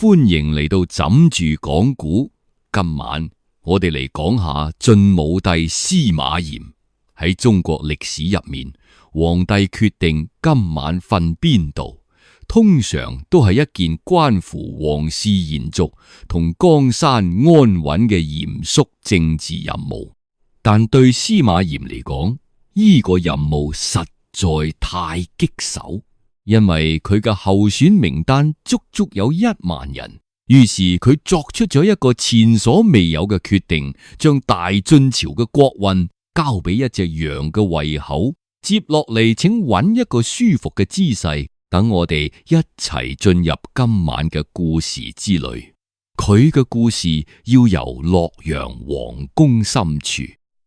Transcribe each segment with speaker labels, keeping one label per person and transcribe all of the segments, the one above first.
Speaker 1: 歡迎嚟到枕住講古。今晚我哋嚟講下晉武帝司馬炎。喺中國歷史入面，皇帝決定今晚瞓邊度，通常都係一件關乎皇室延續同江山安穩嘅嚴肅政治任務。但對司馬炎嚟講，呢個任務實在太棘手，因為佢嘅候選名單足足有1萬人。於是佢作出咗一個前所未有嘅決定，將大晉朝嘅國運交俾一隻羊嘅胃口。接落嚟，請揾一個舒服嘅姿勢，等我哋一齊進入今晚嘅故事之旅。佢嘅故事要由洛陽皇宮深處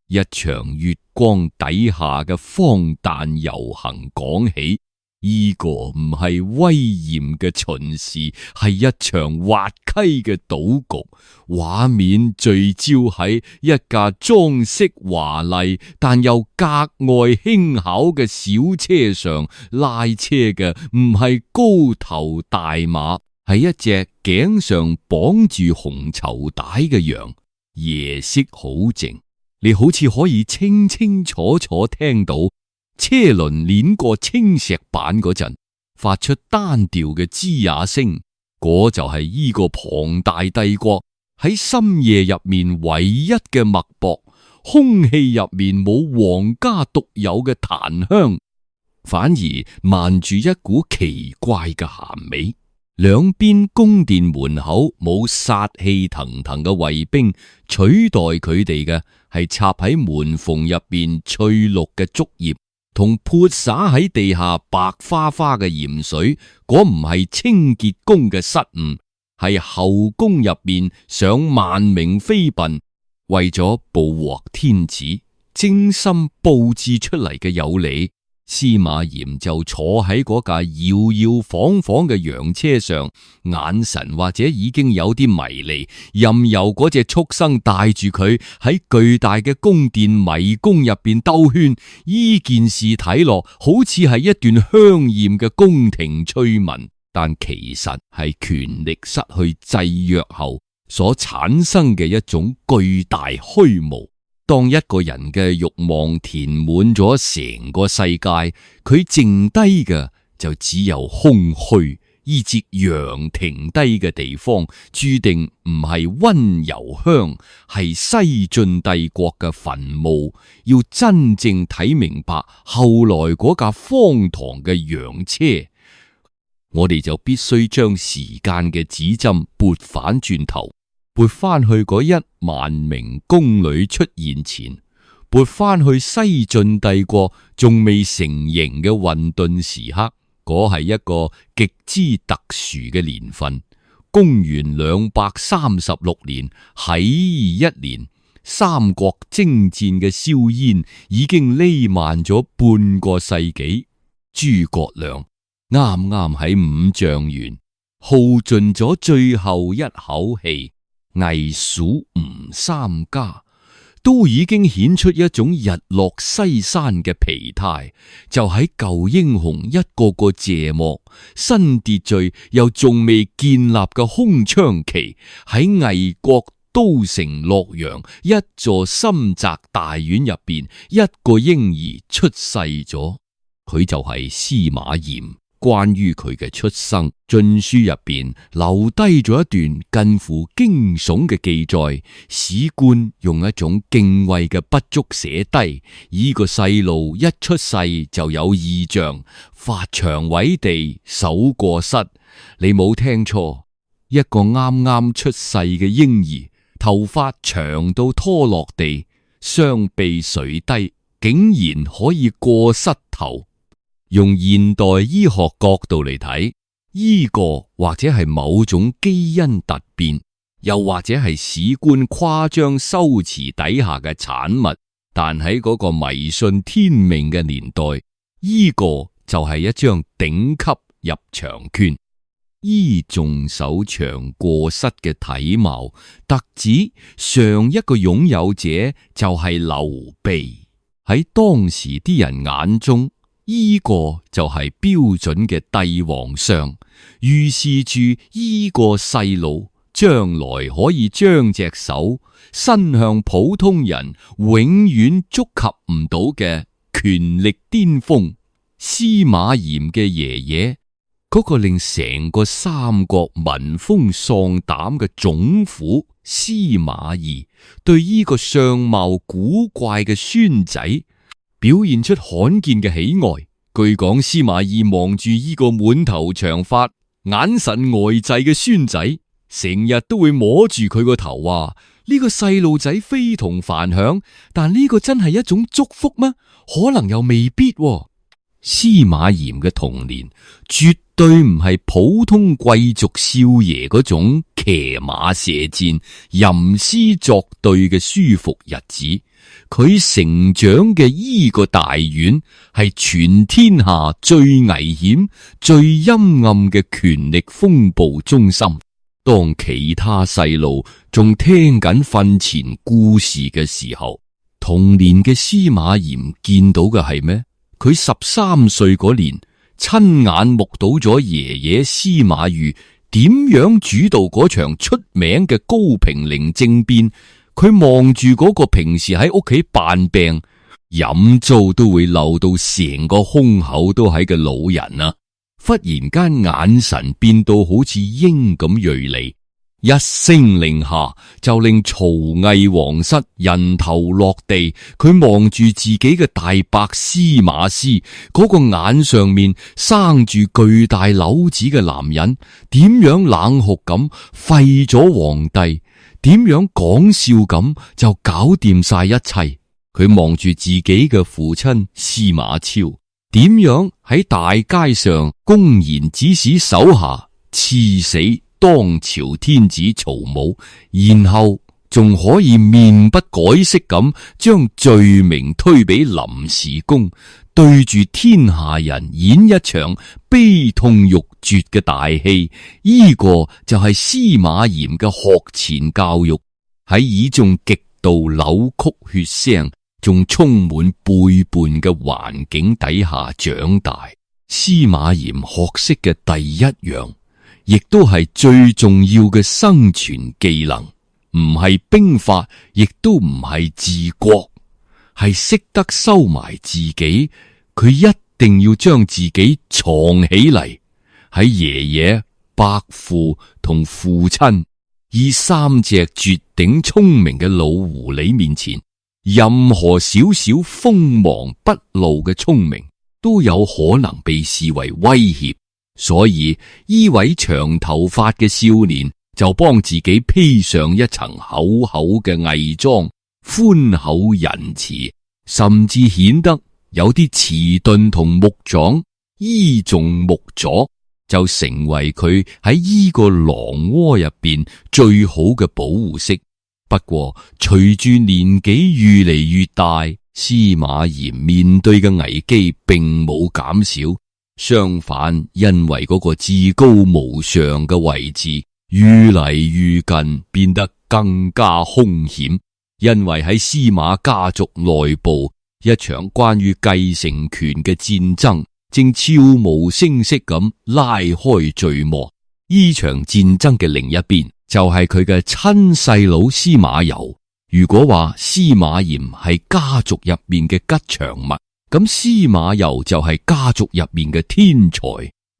Speaker 1: 一場月光底下嘅荒誕遊行講起。呢個唔係威嚴嘅巡視，係一場滑稽嘅賭局。畫面聚焦喺一架裝飾華麗但又格外輕巧嘅小車上，拉車嘅唔係高頭大馬，係一隻頸上綁住紅綢帶嘅羊。夜色好靜，你好似可以清清楚楚聽到車輪碾過青石板嗰陣發出單調嘅吱呀聲，嗰就係呢個龐大帝國喺深夜入面唯一嘅脈搏。空氣入面冇皇家獨有嘅檀香，反而漫住一股奇怪嘅鹹味。兩邊宮殿門口冇殺氣騰騰嘅衛兵，取代佢哋嘅係插喺門縫入邊翠綠嘅竹葉，同潑灑喺地下白花花嘅鹽水。嗰唔係清潔工嘅失誤，係後宮入面上萬名妃嬪，為咗捕獲天子，精心布置出嚟嘅有理。司馬炎就坐喺嗰架搖搖晃晃嘅羊車上，眼神或者已經有啲迷離，任由嗰隻畜生帶住佢喺巨大嘅宮殿迷宮入邊兜圈。呢件事睇落好似係一段香艷嘅宮廷趣聞，但其實係權力失去制約後所產生嘅一種巨大虛無。當一個人嘅慾望填滿咗成個世界，佢剩低嘅就只有空虛。呢節羊停低嘅地方，注定唔係溫柔鄉，係西晉帝國嘅墳墓。要真正睇明白後來嗰架荒唐嘅羊車，我哋就必須將時間嘅指針撥返轉頭，撥翻去嗰1萬名宮女出現前，撥翻去西晉帝國仲未成形嘅混沌時刻。嗰係一個極之特殊嘅年份，公元236年喺一年，三國征戰嘅硝煙已經彌漫咗半個世紀。諸葛亮啱啱喺五丈原耗盡咗最後一口氣，魏蜀吳三家都已經顯出一種日落西山嘅疲態，就喺舊英雄一個個謝幕，新秩序又仲未建立嘅空窗期，喺魏國都城洛陽一座深宅大院入邊，一個嬰兒出世咗，佢就係司馬炎。關於佢嘅出生，晉書入邊留低咗一段近乎驚悚嘅記載。史官用一種敬畏嘅筆觸寫低：呢個細路一出世就有異象，發長委地，手過膝。你冇聽錯，一個啱啱出世嘅嬰兒，頭髮長到拖落地，雙臂垂低，竟然可以過膝頭。用現代醫學角度嚟睇，呢個或者係某種基因突變，又或者係史官誇張修辭底下嘅產物。但喺嗰個迷信天命嘅年代，呢個就係一張頂級入場券。依眾手長過膝嘅體貌，特指上一個擁有者就係劉備。喺當時啲人眼中，依個就係標準嘅帝王相，預示住依個細路將來可以將隻手伸向普通人永遠觸及唔到嘅權力巔峰。司馬炎嘅爺爺，嗰個令成個三國聞風喪膽嘅總府司馬懿，對呢個相貌古怪嘅孫仔表現出罕見嘅喜愛。據講，司馬懿望住呢個滿頭長髮、眼神呆滯嘅孫仔，成日都會摸住佢個頭話：呢個細路仔非同凡響，但呢個真係一種祝福嗎？可能又未必喎。司馬炎嘅童年絕對唔係普通貴族少爺嗰種騎馬射箭、吟詩作對嘅舒服日子。佢成長嘅依個大院係全天下最危險、最陰暗嘅權力風暴中心。當其他細路仲聽緊瞓前故事嘅時候，童年嘅司馬炎見到嘅係咩？佢13歲嗰年，親眼目睹咗爺爺司馬懿點樣主導嗰場出名嘅高平陵政變。佢望住嗰個平時喺屋企扮病、飲糟都會漏到成個胸口都係嘅老人啊，忽然間眼神變到好似鷹咁銳利，一聲令下就令曹魏皇室人頭落地。佢望住自己嘅大伯司馬師，嗰個眼上面生住巨大瘤子嘅男人，點樣冷酷咁廢咗皇帝，點樣講笑咁就搞掂晒一切。佢望住自己嘅父親司馬昭，點樣喺大街上公然指使手下刺死當朝天子曹武，然後仲可以面不改色咁將罪名推俾臨時公，對住天下人演一場悲痛欲絕嘅大戲。呢個就係司馬炎嘅學前教育，喺以種極度扭曲血腥仲充滿背叛嘅環境底下長大。司馬炎學識嘅第一樣，亦都係最重要嘅生存技能，唔係兵法，亦都唔係治國，係識得收埋自己。佢一定要將自己藏起嚟，喺爺爺、伯父同父親以3隻絕頂聰明嘅老狐狸面前，任何少少鋒芒不露嘅聰明都有可能被視為威脅。所以呢位長頭髮嘅少年就幫自己披上一層厚厚嘅偽裝，寬厚仁慈，甚至顯得有啲遲鈍同木壯，依重木左，就成為佢喺依個狼窩入邊最好嘅保護色。不過隨住年紀越嚟越大，司馬炎面對嘅危機並冇減少。相反，因為嗰個至高無上嘅位置愈嚟愈近，變得更加兇險。因為喺司馬家族內部，一場關於繼承權嘅戰爭正悄無聲息咁拉開序幕。呢場戰爭嘅另一邊就係佢嘅親細佬司馬攸。如果話司馬炎係家族入面嘅吉祥物，咁司馬攸就係家族入面嘅天才。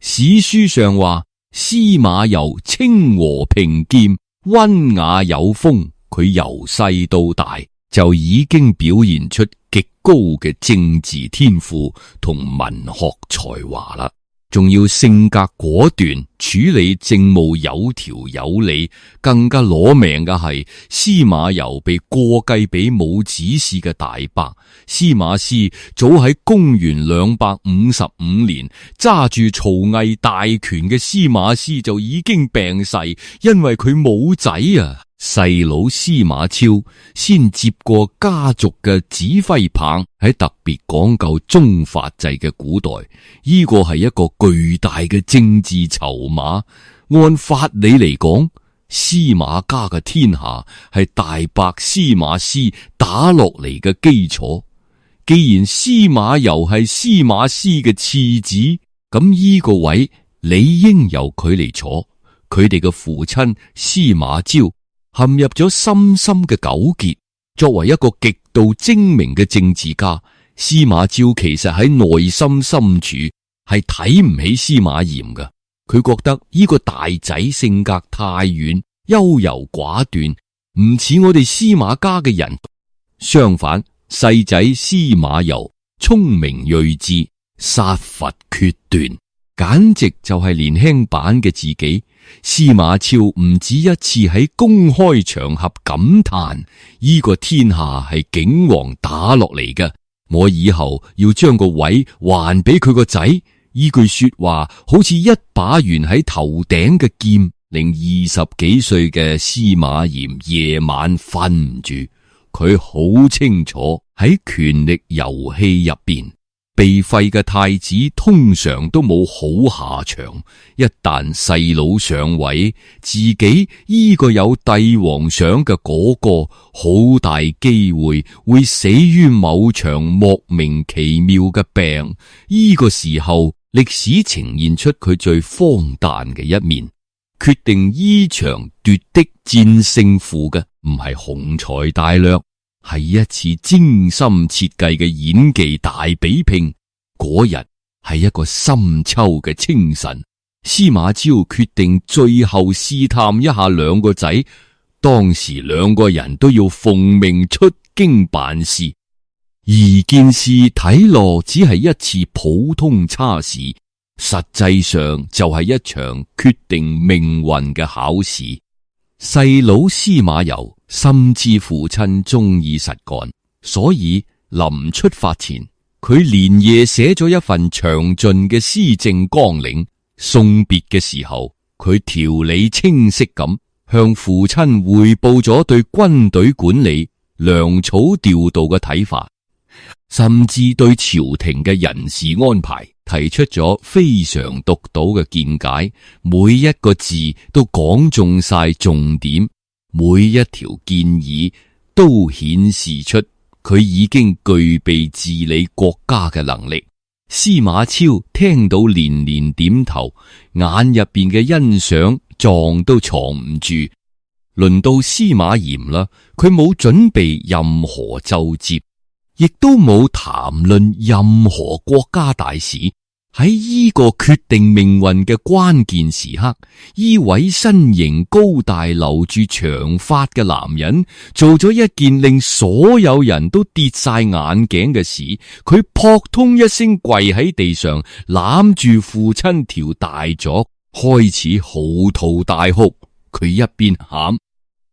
Speaker 1: 史書上話司馬攸清和平儉、溫雅有風，佢由細到大就已經表現出極高嘅政治天賦同文學才華啦。仲要性格果斷，處理政務有條有理。更加攞命嘅係司馬攸被過繼俾冇子嗣嘅大伯司馬師。早喺公元255年，揸住曹魏大權嘅司馬師就已經病逝，因為佢冇仔啊。細佬司馬昭先接過家族嘅指揮棒。喺特別講究宗法制嘅古代，呢個係一個巨大嘅政治籌碼。按法理嚟講，司馬家嘅天下係大伯司馬師打落嚟嘅基礎。既然司馬攸係司馬師嘅次子，咁依個位理應由佢嚟坐。佢哋嘅父親司馬昭陷入咗深深嘅糾結。作為一個極度精明嘅政治家，司馬昭其實喺內心深處係睇唔起司馬炎嘅。佢覺得呢個大仔性格太軟，優柔寡斷，唔似我哋司馬家嘅人。相反，細仔司馬攸聰明睿智，殺伐決斷，簡直就係年輕版嘅自己。司馬昭唔止一次喺公開場合感嘆：呢個天下係景王打落嚟嘅，我以後要將個位還俾佢個仔。呢句說話好似一把懸喺頭頂嘅劍，令20幾歲嘅司馬炎夜晚瞓唔住。佢好清楚喺權力遊戲入邊，被廢嘅太子通常都冇好下場。一旦細佬上位，自己呢個有帝王相嘅嗰個，好大機會死於某場莫名其妙嘅病。呢個時候，歷史呈現出佢最荒誕嘅一面。決定呢場奪的戰勝負嘅唔係雄才大略，係一次精心設計嘅演技大比拼。嗰日係一個深秋嘅清晨，司馬昭決定最後試探一下兩個仔。當時兩個人都要奉命出京辦事，而件事睇落只係一次普通差事，實際上就係一場決定命運嘅考試。細佬司馬攸深知父親中意實幹，所以臨出發前，佢連夜寫咗一份詳盡嘅施政綱領。送別嘅時候，佢條理清晰咁向父親匯報咗對軍隊管理、糧草調度嘅睇法，甚至對朝廷嘅人事安排提出咗非常獨到嘅見解。每一個字都講中晒重點，每一條建議都顯示出佢已經具備治理國家嘅能力。司馬昭聽到連連點頭，眼入邊嘅欣賞撞都藏唔住。輪到司馬炎啦，佢冇準備任何奏摺，亦都冇談論任何國家大事。喺呢個決定命運嘅關鍵時刻，呢位身形高大、留住長髮嘅男人做咗一件令所有人都跌晒眼鏡嘅事。佢撲通一聲跪喺地上，攬住父親條大左，開始嚎啕大哭。佢一邊喊，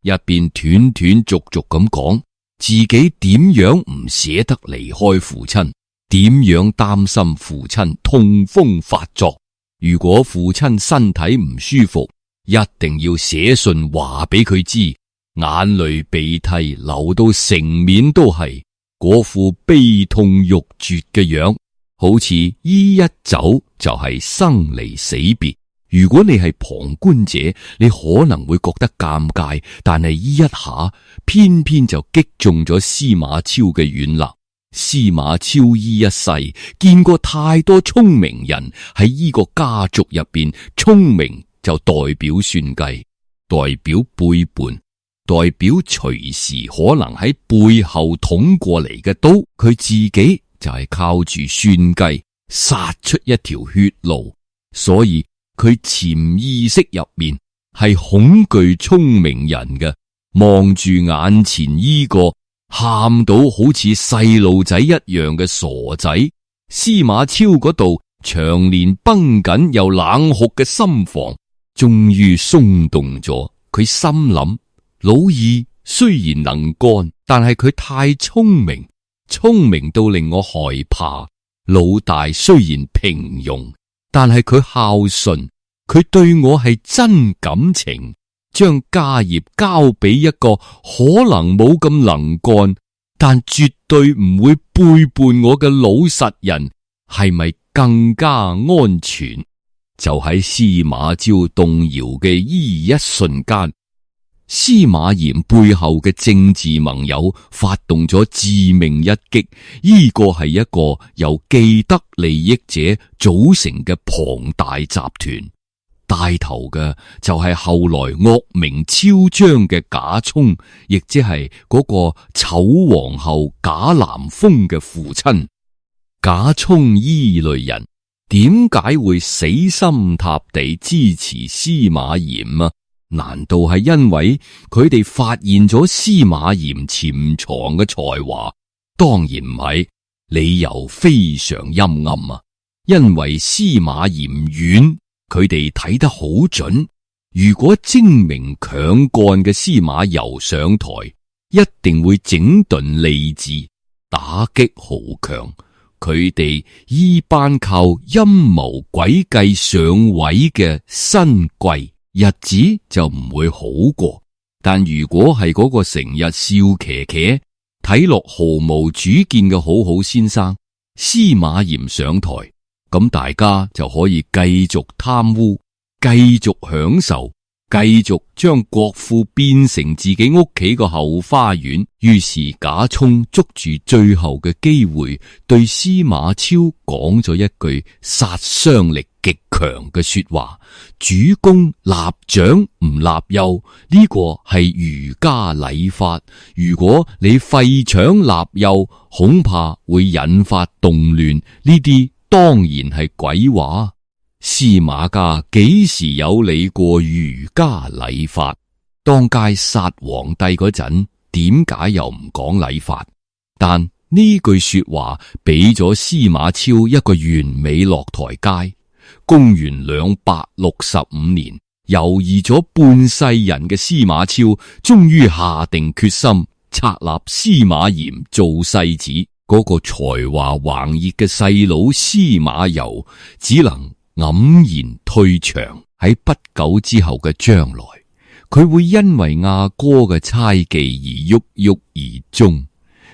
Speaker 1: 一邊斷斷續續咁講自己點樣唔捨得離開父親，點樣擔心父親痛風發作，如果父親身體唔舒服，一定要寫信話俾佢知。眼淚鼻涕流到成面都係，嗰副悲痛欲絕嘅樣，好似依一走就係生離死別。如果你係旁觀者，你可能會覺得尷尬，但係依一下偏偏就擊中咗司馬昭嘅軟肋。司馬昭依一世見過太多聰明人，喺呢個家族入邊，聰明就代表算計，代表背叛，代表隨時可能喺背後捅過嚟嘅刀。佢自己就係靠住算計殺出一條血路，所以佢潛意識入面係恐懼聰明人嘅。望住眼前呢個喊到好似細路仔一樣嘅傻仔，司馬昭嗰度長年繃緊又冷酷嘅心房終於鬆動咗。佢心諗，老二雖然能幹，但係佢太聰明，聰明到令我害怕。老大雖然平庸，但係佢孝順，佢對我係真感情。將家業交俾一個可能冇咁能幹，但絕對唔會背叛我嘅老實人，係咪更加安全？就喺司馬昭動搖嘅一瞬間，司馬炎背後嘅政治盟友發動咗致命一擊，呢個係一個由既得利益者組成嘅龐大集團，帶頭嘅就係後來惡名昭彰嘅賈充，亦即係嗰個醜皇后賈南風嘅父親。賈充依類人點解會死心塌地支持司馬炎啊？難道係因為佢哋發現咗司馬炎潛藏嘅才華？當然唔係，理由非常陰暗啊！因為司馬炎遠，佢哋睇得好準。如果精明強幹嘅司馬攸上台，一定會整頓吏治，打擊豪強。佢哋依班靠陰謀詭計上位嘅新貴，日子就唔會好過。但如果係嗰個成日笑騎騎、睇落毫無主見嘅好好先生司馬炎上台，咁大家就可以繼續貪污，繼續享受，繼續將國庫變成自己屋企個後花園。於是賈充捉住最後嘅機會，對司馬昭講咗一句殺傷力極強嘅說話：主公立長唔立幼，呢個係儒家禮法。如果你廢長立幼，恐怕會引發動亂。呢啲當然係鬼話。司馬家幾時有理過儒家禮法？當街殺皇帝嗰陣，點解又唔講禮法？但呢句說話俾咗司馬昭一個完美落台階。公元265年，猶豫咗半世人嘅司馬昭，終於下定決心冊立司馬炎做世子。嗰個才華橫溢嘅細佬司馬攸，只能黯然退場。喺不久之後嘅將來，佢會因為阿哥嘅猜忌而鬱鬱而終。呢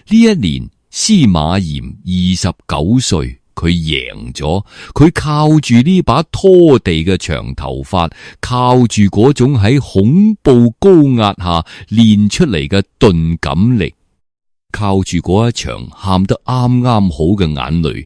Speaker 1: 一年，司馬炎29歲，佢贏咗。佢靠住呢把拖地嘅長頭髮，靠住嗰種喺恐怖高壓下練出嚟嘅鈍感力，靠住嗰一場喊得啱啱好嘅眼淚，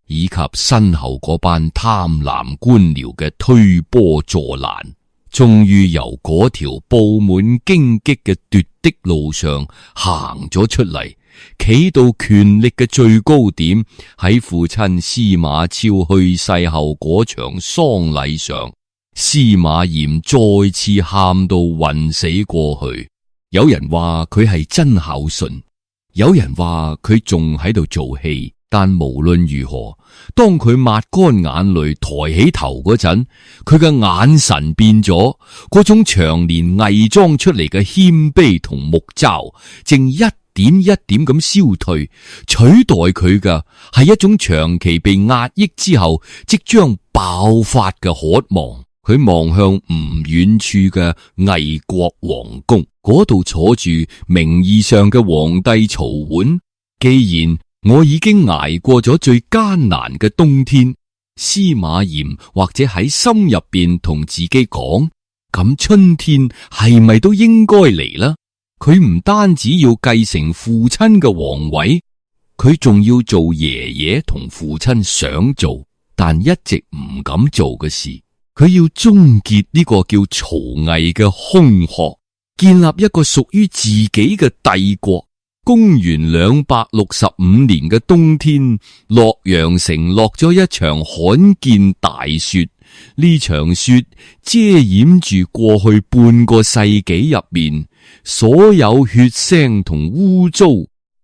Speaker 1: 以及身後嗰班貪婪官僚嘅推波助瀾，終於由嗰條布滿荊棘嘅奪的路上行咗出嚟，企到權力嘅最高點。喺父親司馬昭去世後嗰場喪禮上，司馬炎再次喊到暈死過去。有人話佢係真孝順，有人話佢仲喺度做戲。但無論如何，當佢抹乾眼淚抬起頭嗰陣，佢嘅眼神變咗，嗰種長年偽裝出嚟嘅謙卑同木嘲，正一點一點咁消退，取代佢嘅係一種長期被壓抑之後即將爆發嘅渴望。佢望向唔遠處嘅魏國皇宮，嗰度坐住名義上嘅皇帝曹奐。既然我已經捱過咗最艱難嘅冬天，司馬炎或者喺心入邊同自己講，咁春天係咪都應該嚟啦？佢唔單止要繼承父親嘅皇位，佢仲要做爺爺同父親想做但一直唔敢做嘅事。佢要終結呢個叫曹魏嘅空殼，建立一個屬於自己嘅帝國。公元265年嘅冬天，洛陽城落咗一場罕見大雪。呢場雪遮掩住過去半個世紀入面所有血腥同污糟，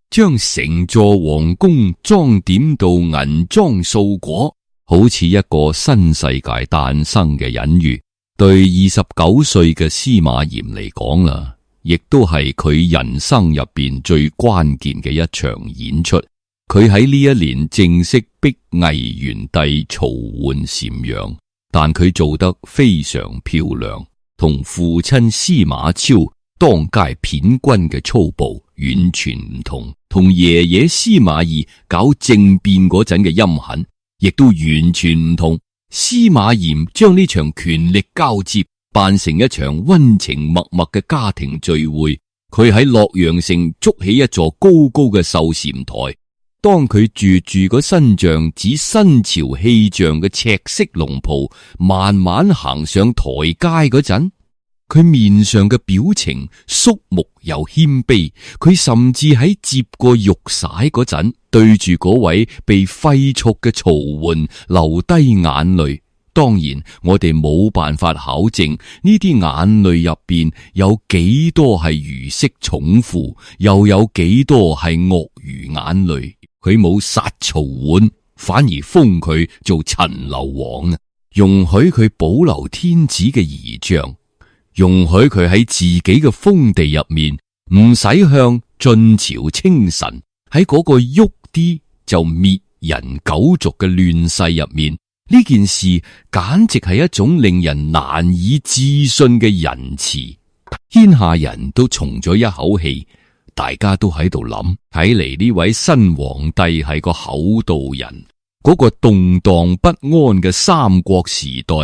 Speaker 1: 將成座皇宮裝點到銀裝素裹，好似一個新世界誕生嘅隱喻。對29歲嘅司馬炎嚟講啦，亦都係佢人生入邊最關鍵嘅一場演出。佢喺呢一年正式逼魏元帝曹奐禪讓，但佢做得非常漂亮，同父親司馬昭當街騙軍嘅粗暴完全唔同，同爺爺司馬懿搞政變嗰陣嘅陰狠亦都完全唔同。司馬炎將呢場權力交接辦成一場溫情脈脈嘅家庭聚會。佢喺洛陽城築起一座高高嘅壽禪台。當佢住嗰身像指新朝氣象嘅赤色龍袍，慢慢行上台階嗰陣，佢面上嘅表情肅穆又謙卑。佢甚至喺接過玉璽嗰陣，對住嗰位被廢黜嘅曹媛流低眼淚。當然，我哋冇辦法考證呢啲眼淚入邊有幾多係如釋重負，又有幾多係鱷魚眼淚。佢冇殺曹媛，反而封佢做陳留王，容許佢保留天子嘅儀仗，容許佢喺自己嘅封地入面唔使向晉朝稱臣。喺嗰個喐啲就滅人九族嘅亂世入面，呢件事簡直係一種令人難以置信嘅仁慈。天下人都鬆咗一口氣，大家都喺度諗，睇嚟呢位新皇帝係個厚道人。嗰個動盪不安嘅三國時代，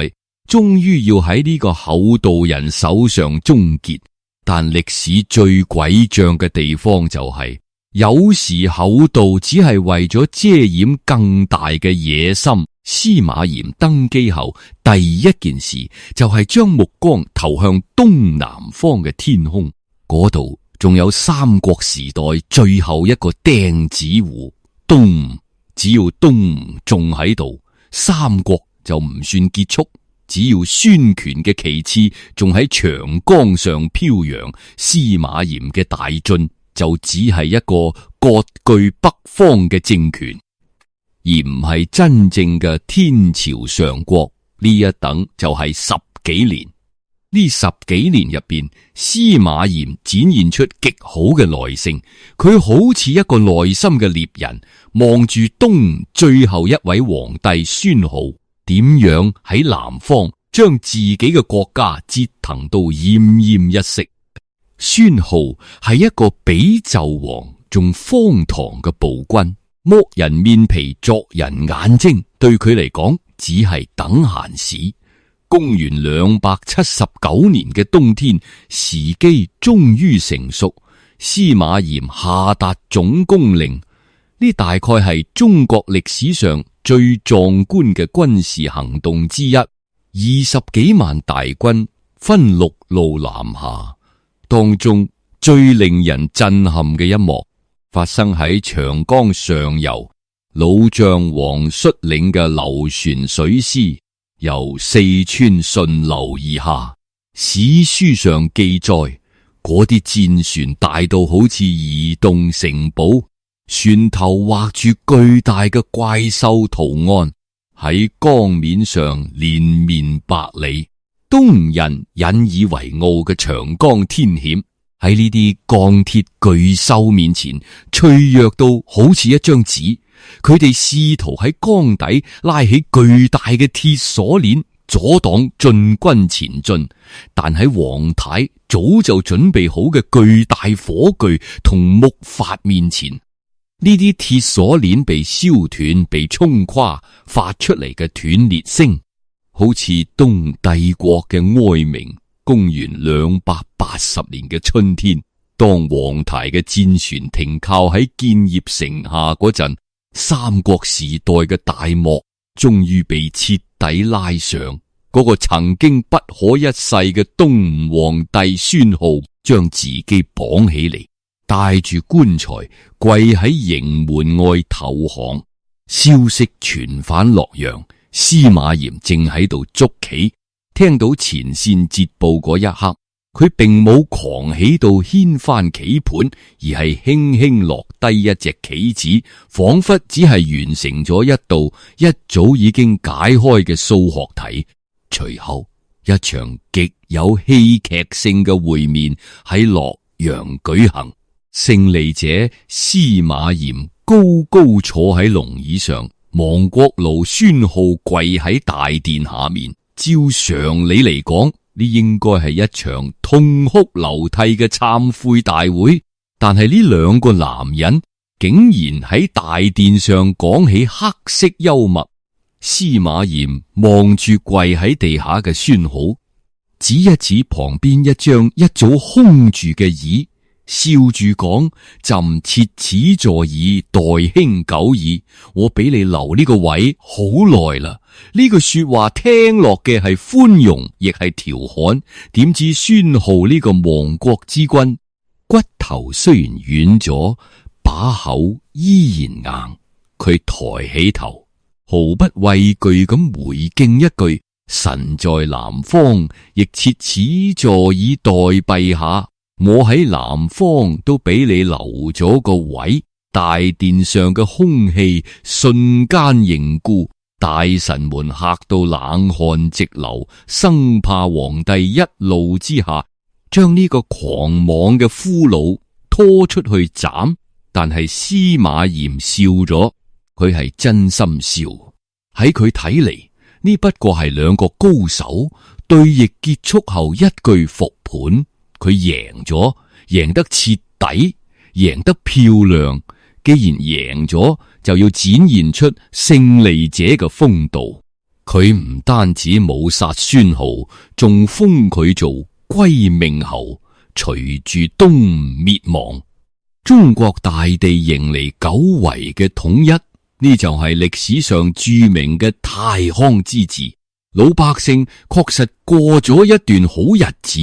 Speaker 1: 終於要喺呢個厚道人手上終結。但歷史最詭詐嘅地方就係，有時厚道只係為咗遮掩更大嘅野心。司馬炎登基後，第一件事就係將目光投向東南方嘅天空，嗰度仲有三國時代最後一個釘子戶東。只要東仲喺度，三國就唔算結束。只要孫權嘅旗幟仲喺長江上飄揚，司馬炎嘅大晉就只係一個割據北方嘅政權，而唔係真正嘅天朝上國。呢一等就係10幾年。呢10幾年入邊，司馬炎展現出極好嘅耐性，佢好似一個耐心嘅獵人，望住東最後一位皇帝孫皓點樣喺南方將自己嘅國家折騰到奄奄一息。孫皓係一個比紂王仲荒唐嘅暴君，剝人面皮鑿人眼睛，對佢嚟講只係等閒事。公元279年嘅冬天，時機終於成熟，司馬炎下達總攻令。呢大概係中國歷史上最壯觀嘅軍事行動之一。20幾萬大軍分6路南下，當中最令人震撼嘅一幕發生喺長江上游，老將王率領嘅流船水師由四川順流而下。史書上記載，嗰啲戰船大到好似移動城堡，船頭畫住巨大嘅怪獸圖案，喺江面上連綿百里。東人引以為傲嘅長江天險，喺呢啲鋼鐵巨獸面前脆弱到好似一張紙。佢哋試圖喺江底拉起巨大嘅鐵鎖鏈，阻擋晉軍前進。但喺黃太早就準備好嘅巨大火炬同木筏面前，呢啲鐵鎖鏈被燒斷、被衝垮，發出嚟嘅斷裂聲，好似東帝國嘅哀鳴。公元280年嘅春天，當黃太嘅戰船停靠喺建業城下嗰陣，三國時代嘅大幕終於被徹底拉上。嗰個曾經不可一世嘅東吳皇帝孫皓將自己綁起嚟，帶住棺材跪喺營門外投降。消息傳返洛陽，司馬炎正喺度捉棋。聽到前線捷報嗰一刻，佢並冇狂喜到掀翻棋盤，而係輕輕落低一隻棋子，仿佛只係完成咗一道一早已經解開嘅數學題。隨後，一場極有戲劇性嘅會面喺洛陽舉行。勝利者司馬炎高高坐喺龍椅上，亡國奴孫皓跪喺大殿下面。照常理嚟講，呢應該係一場痛哭流涕嘅懺悔大會，但係呢兩個男人竟然喺大殿上講起黑色幽默。司馬炎望住跪喺地下嘅孫皓，指一指旁邊一張一早空住嘅椅，笑住講：朕設此座椅，待卿久矣。我俾你留呢個位好耐啦。呢句說話聽落嘅係寬容，亦係調侃。點知孫皓呢個亡國之君，骨頭雖然軟咗，把口依然硬。佢抬起頭，毫不畏懼咁回敬一句：臣在南方，亦設此座椅待陛下。我喺南方都俾你留咗個位，大殿上嘅空氣瞬間凝固，大臣們嚇到冷汗直流，生怕皇帝一怒之下將呢個狂妄嘅俘虜拖出去斬。但係司馬炎笑咗，佢係真心笑。喺佢睇嚟，呢不過係兩個高手對弈結束後一句復盤。佢贏咗，贏得徹底，贏得漂亮。既然贏咗，就要展現出勝利者嘅風度。佢唔單止冇殺孫皓，仲封佢做歸命侯，隨住東吳滅亡，中國大地迎嚟久違嘅統一。呢就係歷史上著名嘅太康之治，老百姓確實過咗一段好日子。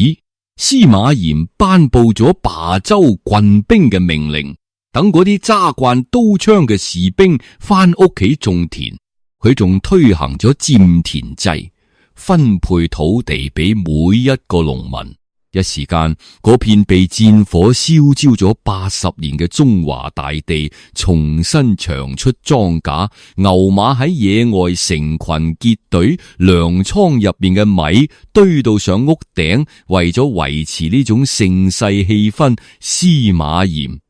Speaker 1: 司馬炎頒布咗罷州郡兵嘅命令，等嗰啲揸慣刀槍嘅士兵翻屋企種田。佢仲推行咗佔田制，分配土地俾每一個農民。一時間，嗰片被戰火燒焦咗80年嘅中華大地重新長出莊稼，牛馬喺野外成群結隊，糧倉入邊嘅米堆到上屋頂。為咗維持呢種盛世氣氛，司馬炎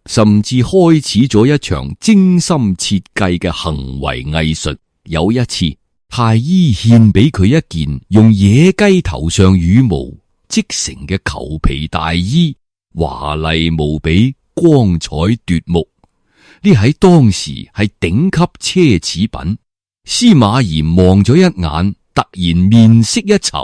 Speaker 1: 甚至開始咗一場精心設計嘅行為藝術。有一次，太醫獻俾佢一件用野雞頭上羽毛織成嘅裘皮大衣，華麗無比，光彩奪目。呢喺當時係頂級奢侈品。司馬炎望咗一眼，突然面色一沉。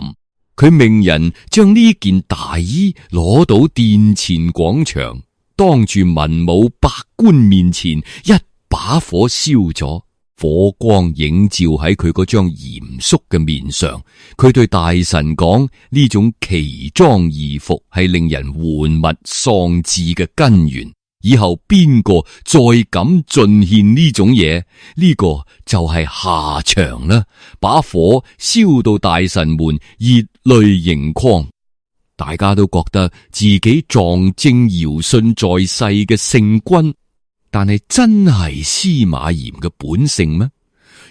Speaker 1: 佢命人將呢件大衣攞到殿前廣場，當住文武百官面前一把火燒咗。火光映照喺佢嗰張嚴肅嘅面上，佢對大臣講：呢種奇裝異服係令人玩物喪志嘅根源。以後邊個再敢進獻呢種嘢，呢個就係下場啦！把火燒到大臣們熱淚盈眶，大家都覺得自己壯正堯舜在世嘅聖君。但係真係司馬炎嘅本性咩？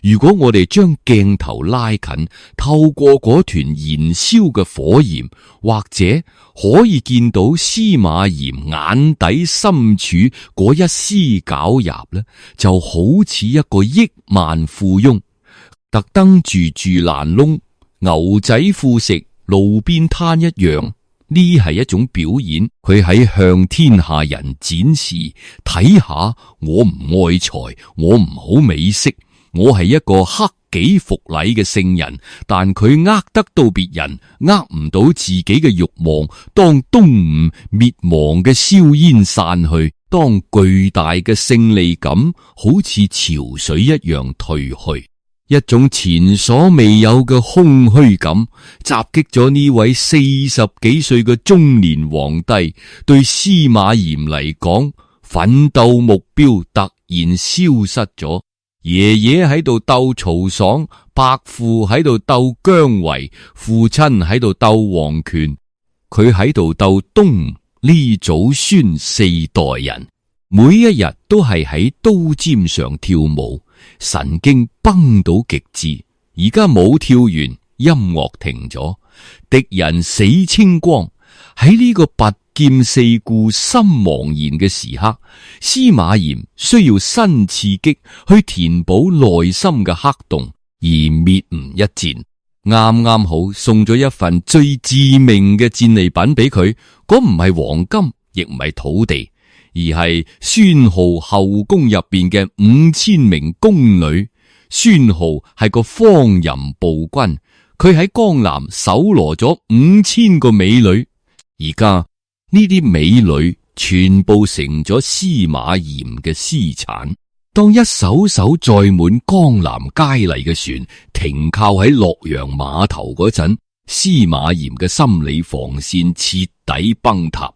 Speaker 1: 如果我哋將鏡頭拉近，透過嗰團燃燒嘅火焰，或者可以見到司馬炎眼底深處嗰一絲狡黠呢，就好似一個億萬富翁特登住蘭窿、牛仔褲食路邊攤一樣。呢係一種表演，佢喺向天下人展示，睇下我唔愛財，我唔好美色，我係一個克己復禮嘅聖人。但佢呃得到別人，呃唔到自己嘅慾望。當東吳滅亡嘅硝煙散去，當巨大嘅勝利感好似潮水一樣退去，一種前所未有嘅空虛感襲擊咗呢位40幾歲嘅中年皇帝。對司馬炎嚟講，奮鬥目標突然消失咗。爺爺喺度鬥曹爽，伯父喺度鬥姜維，父親喺度鬥黃權，佢喺度鬥東吳。呢祖孫4代人，每一日都係喺刀尖上跳舞，神經繃到極致。而家舞跳完，音樂停咗，敵人死清光。喺呢個拔劍四顧心茫然嘅時刻，司馬炎需要新刺激去填補內心嘅黑洞，而滅吳一戰啱啱好送咗一份最致命嘅戰利品俾佢。嗰唔係黃金，亦唔係土地，而係孫皓後宮入邊嘅5000名宮女。孫皓係個荒淫暴君，佢喺江南搜羅咗5000個美女，而家呢啲美女全部成咗司馬炎嘅私產。當一艘艘載滿江南佳麗嘅船停靠喺洛陽碼頭嗰陣，司馬炎嘅心理防線徹底崩塌。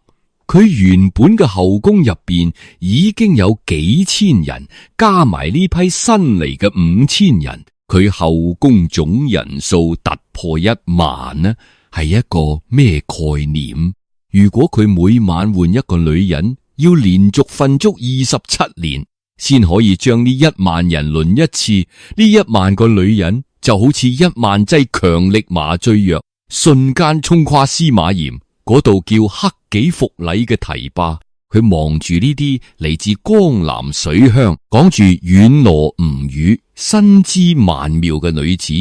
Speaker 1: 佢原本嘅後宮入邊已經有幾千人，加埋呢批新嚟嘅5000人，佢後宮總人數突破10000呢，係一個咩概念？如果佢每晚換一個女人，要連續瞓足27年，先可以將呢10000人輪一次。呢10000個女人就好似10000劑強力麻醉藥，瞬間衝垮司馬炎嗰度叫克己復禮嘅堤壩。佢望住呢啲嚟自江南水鄉，講住軟羅吳語、身姿曼妙嘅女子，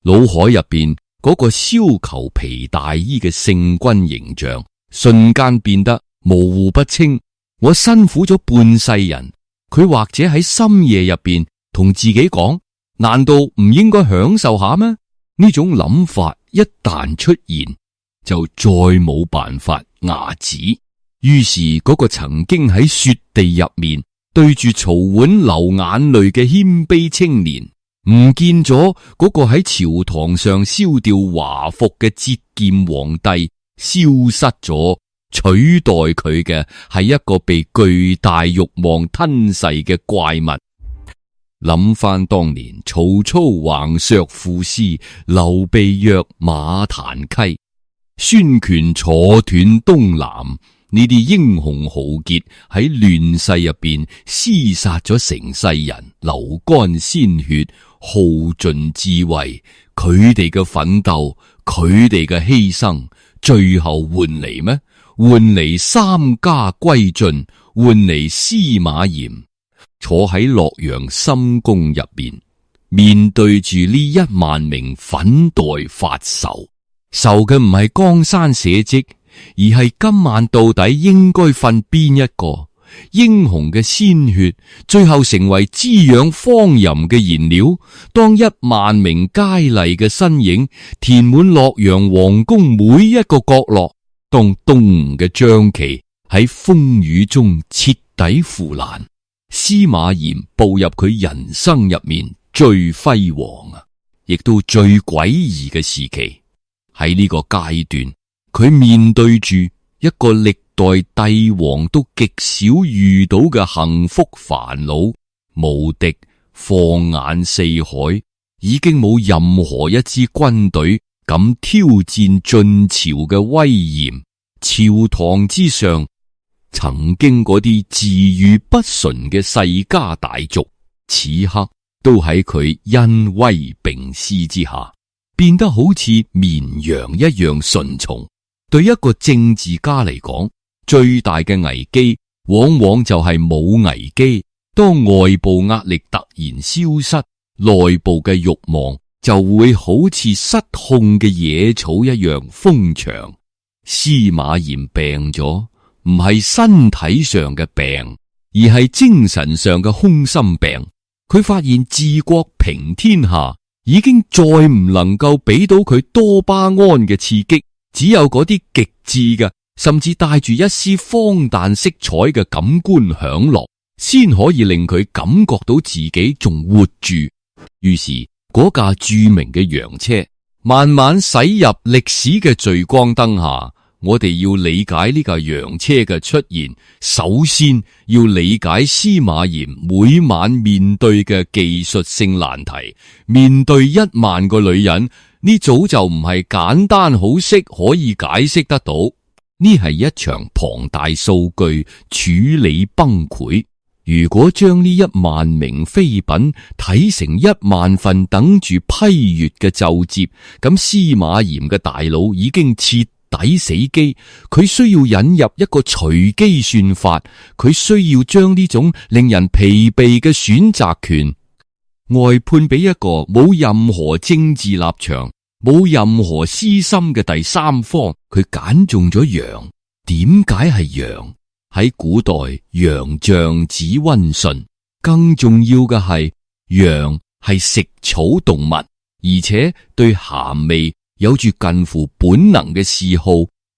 Speaker 1: 腦海入邊嗰個燒裘皮大衣嘅聖君形象瞬間變得模糊不清。我辛苦咗半世人，佢或者喺深夜入邊同自己講，難道唔應該享受下咩？呢種諗法一旦出現，就再冇辦法壓止。於是嗰個曾經喺雪地入面對住曹涣流眼淚嘅謙卑青年，唔見咗嗰個喺朝堂上燒掉華服嘅節儉皇帝，消失咗。取代佢嘅係一個被巨大慾望吞噬嘅怪物。諗翻當年曹操橫削賦詩，劉備躍馬檀溪，孫權坐斷東南，呢啲英雄豪傑喺亂世入邊廝殺咗成世人，流乾鮮血，耗盡智慧。佢哋嘅奮鬥，佢哋嘅犧牲，最後換嚟咩？換嚟三家歸晉，換嚟司馬炎坐喺洛陽深宮入邊，面對住呢10000名粉黛發愁。愁嘅唔係江山社稷，而係今晚到底應該瞓邊一個？英雄嘅鮮血最後成為滋養荒淫嘅燃料。當10000名佳麗嘅身影填滿洛陽皇宮每一個角落，當東吳嘅張旗喺風雨中徹底腐爛，司馬炎步入佢人生入面最輝煌亦都最詭異嘅時期。喺呢個階段，佢面對住一個歷代帝王都極少遇到嘅幸福煩惱。無敵放眼四海，已經冇任何一支軍隊敢挑戰晉朝嘅威嚴。朝堂之上，曾經嗰啲自譽不純嘅世家大族，此刻都喺佢恩威並施之下，變得好似綿羊一樣順從。對一個政治家嚟講，最大嘅危機往往就係冇危機。當外部壓力突然消失，內部嘅慾望就會好似失控嘅野草一樣瘋長。司馬炎病咗，唔係身體上嘅病，而係精神上嘅空心病。佢發現治國平天下已經再唔能夠俾到佢多巴胺嘅刺激，只有嗰啲極致嘅，甚至帶住一絲荒誕色彩嘅感官享樂，先可以令佢感覺到自己仲活住。於是嗰架著名嘅洋車慢慢駛入歷史嘅聚光燈下。我哋要理解呢架洋車嘅出現，首先要理解司馬炎每晚面對嘅技術性難題。面對10000個女人，呢早就唔係簡單好識可以解釋得到。呢係一場龐大數據處理崩潰。如果將呢10000名妃嬪睇成10000份等住批閱嘅奏摺，咁司馬炎嘅大腦已經徹底死機。佢需要引入一個隨機算法，佢需要將呢種令人疲憊嘅選擇權外判俾一個冇任何政治立場、冇任何私心嘅第三方。佢揀中咗羊。點解係羊？喺古代，羊象指溫順，更重要嘅係羊係食草動物。而且對鹹味有住近乎本能嘅嗜好，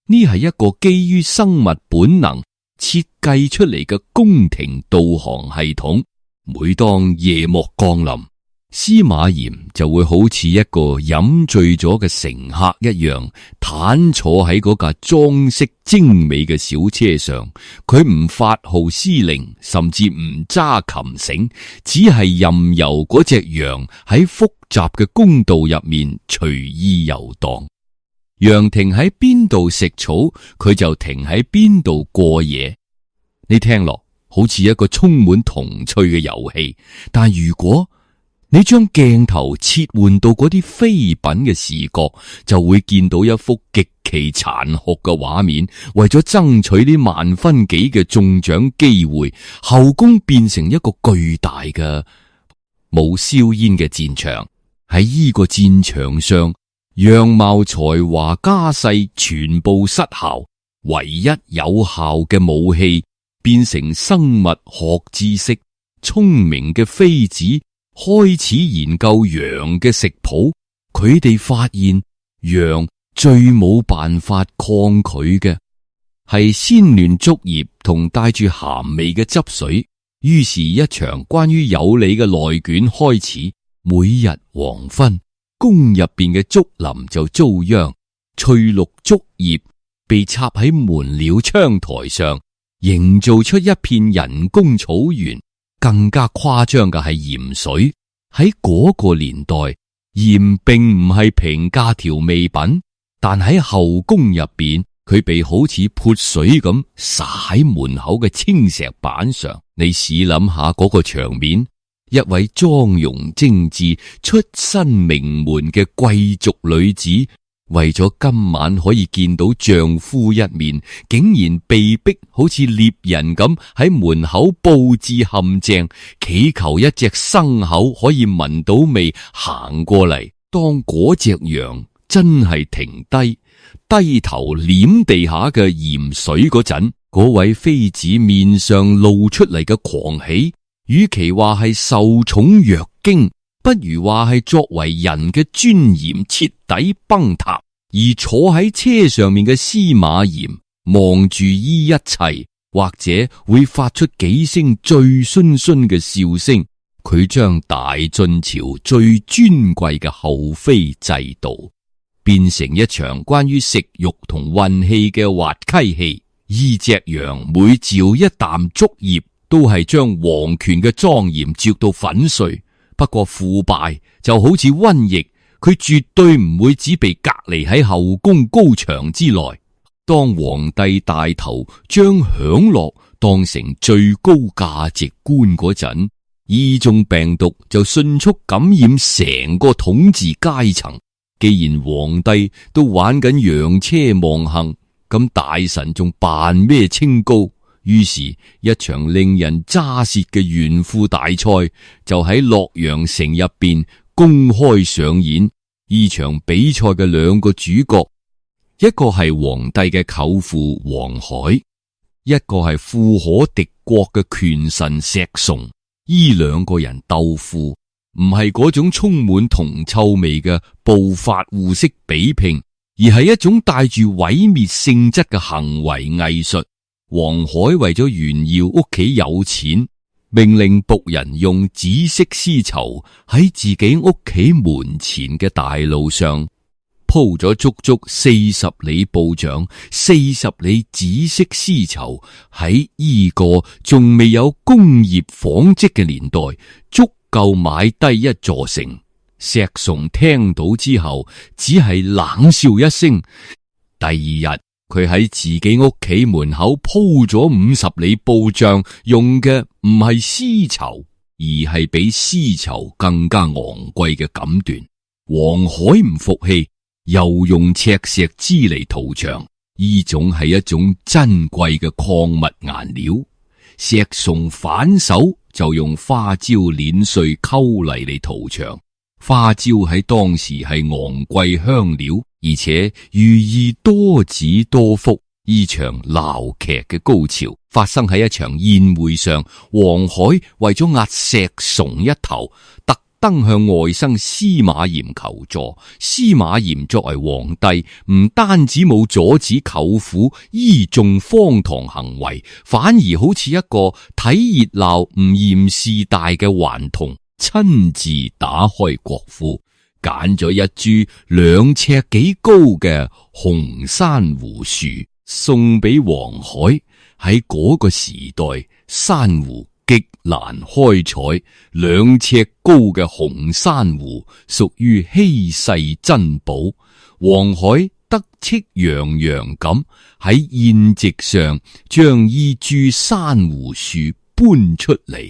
Speaker 1: 呢係一個基於生物本能設計出嚟嘅宮廷導航系統。每當夜幕降臨，司馬炎就會好似一個飲醉咗嘅乘客一樣，癱坐喺嗰架裝飾精美嘅小車上。佢唔發號施令，甚至唔揸琴繩，只係任由嗰隻羊喺複雜嘅公道入面隨意遊蕩。羊停喺邊度食草，佢就停喺邊度過夜。你聽落好似一個充滿童趣嘅遊戲，但如果你將鏡頭切換到嗰啲妃嬪嘅視角，就會見到一幅極其殘酷嘅畫面。為咗爭取呢萬分幾嘅中獎機會，後宮變成一個巨大嘅冇硝煙嘅戰場。喺呢個戰場上，樣貌才華家世全部失效，唯一有效嘅武器變成生物學知識。聰明嘅妃子開始研究羊嘅食譜，佢哋發現羊最冇辦法抗拒嘅係鮮嫩竹葉同帶住鹹味嘅汁水。於是，一場關於有理嘅內卷開始。每日黃昏，宮入邊嘅竹林就遭殃，翠綠竹葉被插喺門料窗台上，營造出一片人工草原。更加誇張嘅係鹽水。喺嗰個年代，鹽並唔係平價調味品，但喺後宮入邊，佢被好似潑水咁灑喺門口嘅青石板上。你試諗下嗰個場面，一位妝容精緻、出身名門嘅貴族女子，為咗今晚可以見到丈夫一面，竟然被逼好似獵人咁喺門口布置陷阱，祈求一隻牲口可以聞到味行過嚟。當嗰隻羊真係停低頭舐地下嘅鹽水嗰陣，嗰位妃子面上露出嚟嘅狂喜，與其話係受寵若驚，不如話係作為人嘅尊嚴徹底崩塌。而坐喺車上面嘅司馬炎望住依一切，或者會發出幾聲醉醺醺嘅笑聲。佢將大晉朝最尊貴嘅后妃制度變成一場關於食慾同運氣嘅滑稽戲。依隻羊每嚼一啖竹葉，都係將皇權嘅莊嚴嚼到粉碎。不過腐敗就好似瘟疫，佢絕對唔會只被隔離喺後宮高牆之內。當皇帝帶頭將享樂當成最高價值觀嗰陣，呢種病毒就迅速感染成個統治階層。既然皇帝都玩緊羊車忘行，咁大臣仲扮咩清高？於是，一場令人咋舌嘅炫富大賽就喺洛陽城入邊公開上演。呢場比賽嘅兩個主角，一個係皇帝嘅舅父黃海，一個係富可敵國嘅權臣石崇。呢兩個人鬥富，唔係嗰種充滿銅臭味嘅暴發戶式比拼，而係一種帶住毀滅性質嘅行為藝術。黃海為咗炫耀屋企有錢，命令僕人用紫色絲綢喺自己屋企門前嘅大路上鋪咗足足40里布障，40里紫色絲綢。喺呢個仲未有工業紡織嘅年代，足夠買低一座城。石崇聽到之後，只係冷笑一聲。第二日，佢喺自己屋企門口鋪咗50里布障，用嘅唔係絲綢，而係比絲綢更加昂貴嘅錦緞。黃海唔服氣，又用赤石脂嚟塗牆，呢種係一種珍貴嘅礦物顏料。石崇反手就用花椒碾碎溝泥嚟塗牆。花椒喺當時係昂貴香料，而且寓意多子多福。呢場鬧劇嘅高潮發生喺一場宴會上，黃海為咗壓石崇一頭，特登向外甥司馬炎求助。司馬炎作為皇帝，唔單止冇阻止舅父依眾荒唐行為，反而好似一個睇熱鬧唔嫌事大嘅頑童，親自打開國庫，揀咗一株2尺幾高嘅紅珊瑚樹送俾黃海。喺嗰個時代，珊瑚極難開採，2尺高嘅紅珊瑚屬於稀世珍寶。黃海得戚洋洋咁喺宴席上將依株珊瑚樹搬出嚟，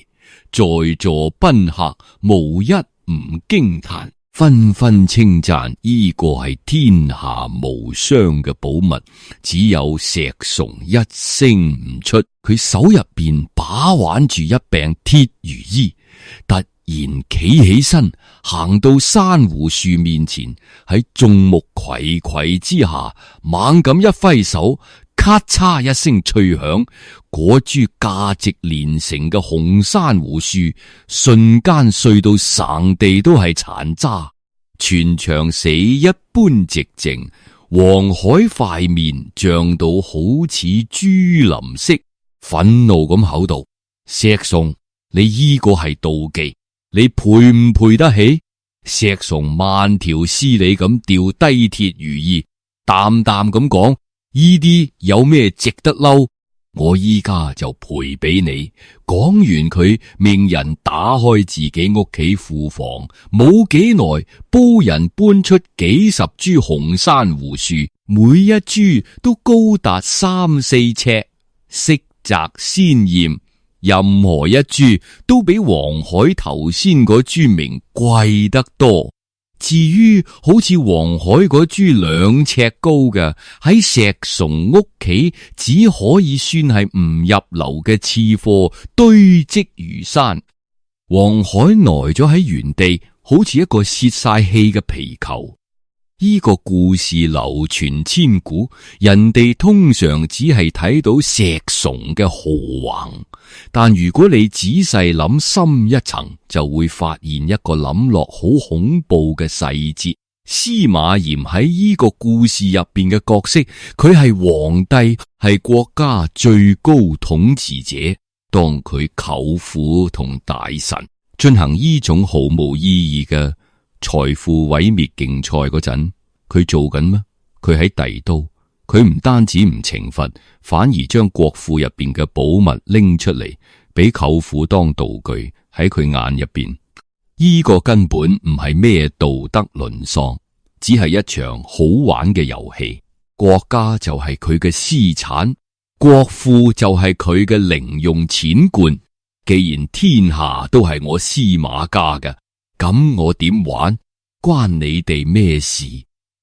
Speaker 1: 在座賓客無一唔驚嘆，紛紛稱讚呢個係天下無雙嘅寶物。只有石崇一聲唔出，佢手入邊把玩住一柄鐵如意，突然企起身，行到珊瑚樹面前，喺眾目睽睽之下，猛咁一揮手，咔嚓一聲脆響，嗰株價值連城嘅紅珊瑚樹瞬間碎到成地都係殘渣，全場死一般寂靜。黃海塊面漲到好似豬林色，憤怒咁口道：石崇，你依個係妒忌，你賠唔賠得起？石崇慢條斯理咁掉低鐵如意，淡淡咁講：依啲有咩值得嬲？我依家就賠俾你。講完佢命人打開自己屋企庫房，冇幾耐，煲人搬出幾十株紅珊瑚樹，每一株都高達3、4尺，色澤鮮艷，任何一株都比黃海頭先嗰株名貴得多。至於好似黃海嗰株2尺高嘅，喺石崇屋企只可以算係唔入流嘅次貨，堆積如山。黃海呆咗喺原地，好似一個泄晒氣嘅皮球。呢個故事流傳千古，人哋通常只係睇到石崇嘅豪橫，但如果你仔細諗深一層，就會發現一個諗落好恐怖嘅細節。司馬炎喺呢個故事入邊嘅角色，佢係皇帝，係國家最高統治者。當佢舅父同大臣進行呢種毫無意義嘅財富毀滅競賽嗰陣，佢做緊咩？佢喺帝都，佢唔單止唔懲罰，反而將國庫入邊嘅寶物拎出嚟俾舅父當道具。喺佢眼入邊，呢個根本唔係咩道德淪喪，只係一場好玩嘅遊戲。國家就係佢嘅私產，國庫就係佢嘅零用錢罐。既然天下都係我司馬家嘅，咁我點玩？關你哋咩事？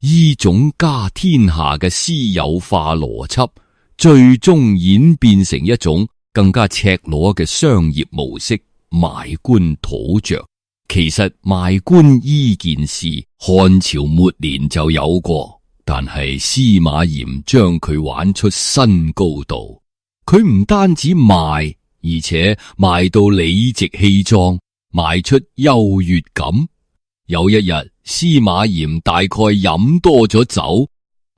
Speaker 1: 呢種家天下嘅私有化邏輯，最終演變成一種更加赤裸嘅商業模式——賣官討爵。其實賣官呢件事，漢朝末年就有過，但係司馬炎將佢玩出新高度。佢唔單止賣，而且賣到理直氣壯，賣出優越感。有一日，司馬炎大概飲多咗酒，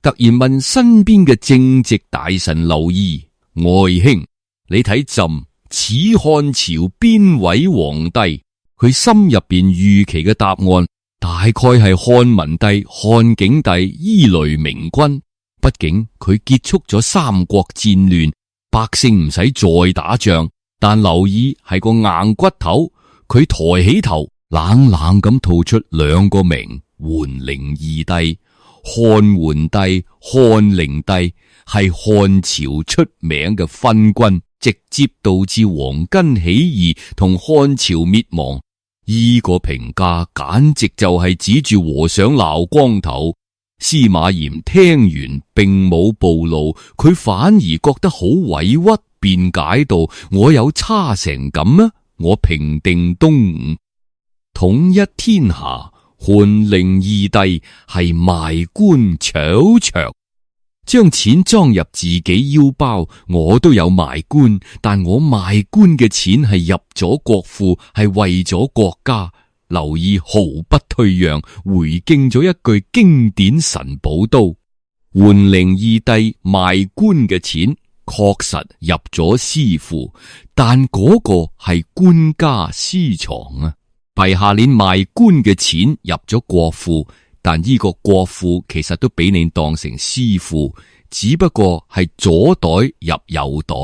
Speaker 1: 突然問身邊嘅正直大臣劉義：外兄，你睇朕似漢朝邊位皇帝？佢心入邊預期嘅答案大概係漢文帝、漢景帝依雷明君。畢竟佢結束咗三國戰亂，百姓唔使再打仗。但劉義係個硬骨頭，佢抬起頭，冷冷咁吐出2個名：桓靈二帝。漢桓帝、漢靈帝係漢朝出名嘅昏君，直接導致黃巾起義同漢朝滅亡。呢個評價簡直就係指住和尚鬧光頭。司馬炎聽完並冇暴怒，佢反而覺得好委屈，辯解道：我有差成咁咩？我平定東吳，統一天下，桓靈二帝係賣官巧長，將錢裝入自己腰包。我都有賣官，但我賣官嘅錢係入咗國庫，係為咗國家。劉義毫不退讓，回敬咗一句經典神寶刀。桓靈二帝賣官嘅錢確實入咗私庫，但嗰個係官家私藏啊！陛下連賣官嘅錢入咗國庫，但呢個國庫其實都俾你當成私庫，只不過係左袋入右袋，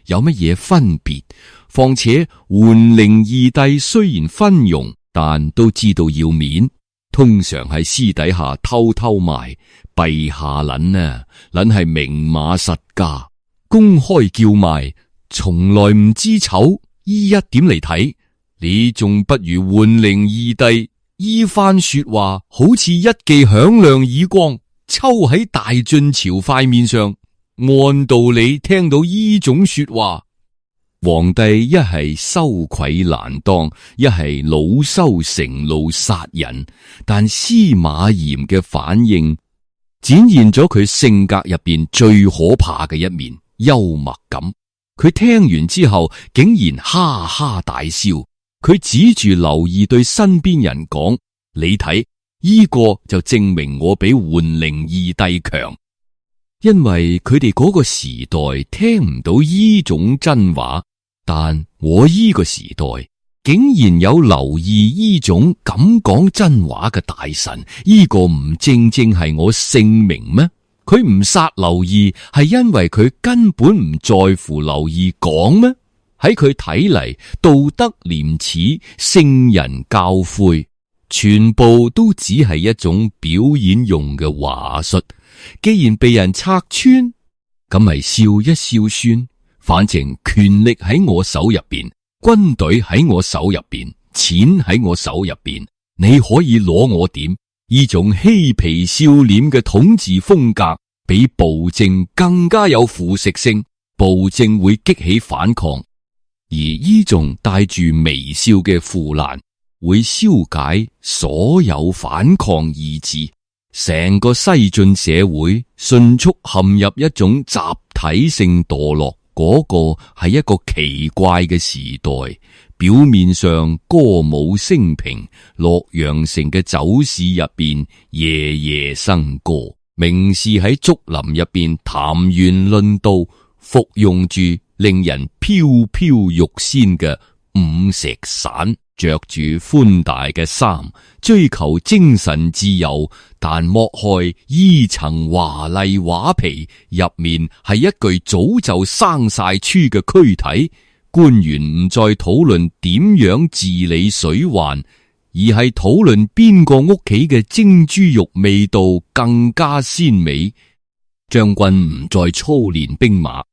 Speaker 1: 有乜嘢分別？況且桓靈二帝雖然昏庸，但都知道要面，通常係私底下偷偷賣。陛下捻啊，捻係明碼實價，公開叫賣，從來唔知醜。依一點嚟睇，你仲不如桓靈二帝依番說話，好似一記響亮耳光，抽喺大晉朝塊面上。按道理聽到依種說話，皇帝一係羞愧難當，一係惱羞成怒殺人。但司馬炎嘅反應展現咗佢性格入邊最可怕嘅一面——幽默感。佢聽完之後竟然哈哈大笑。佢指住劉義對身邊人講：你睇，呢個就證明我比桓靈二帝強。因為佢哋嗰個時代聽唔到呢種真話，但我呢個時代竟然有劉義呢種敢講真話嘅大臣，呢個唔正正係我姓名咩？佢唔殺劉義係因為佢根本唔在乎劉義講咩？喺佢睇嚟，道德廉恥、聖人教誨，全部都只係一種表演用嘅話術。既然被人拆穿，咁咪笑一笑算。反正權力喺我手入邊，軍隊喺我手入邊，錢喺我手入邊，你可以攞我點？呢種嬉皮笑臉嘅統治風格，比暴政更加有腐蝕性。暴政會激起反抗，而呢種帶住微笑嘅腐爛，會消解所有反抗意志。成個西晉社會迅速陷入一種集體性墮落，嗰個係一個奇怪嘅時代。表面上歌舞升平，洛陽城嘅酒肆入邊夜夜笙歌，名士喺竹林入邊談圓論道，服用住令人飄飄欲仙嘅五石散，着住寬大嘅衫，追求精神自由，但剝開衣層華麗畫皮，入面係一具早就生晒鬚嘅軀體。官員唔再討論點樣治理水患，而係討論邊個屋企嘅蒸豬肉味道更加鮮美。將軍唔再操練兵馬，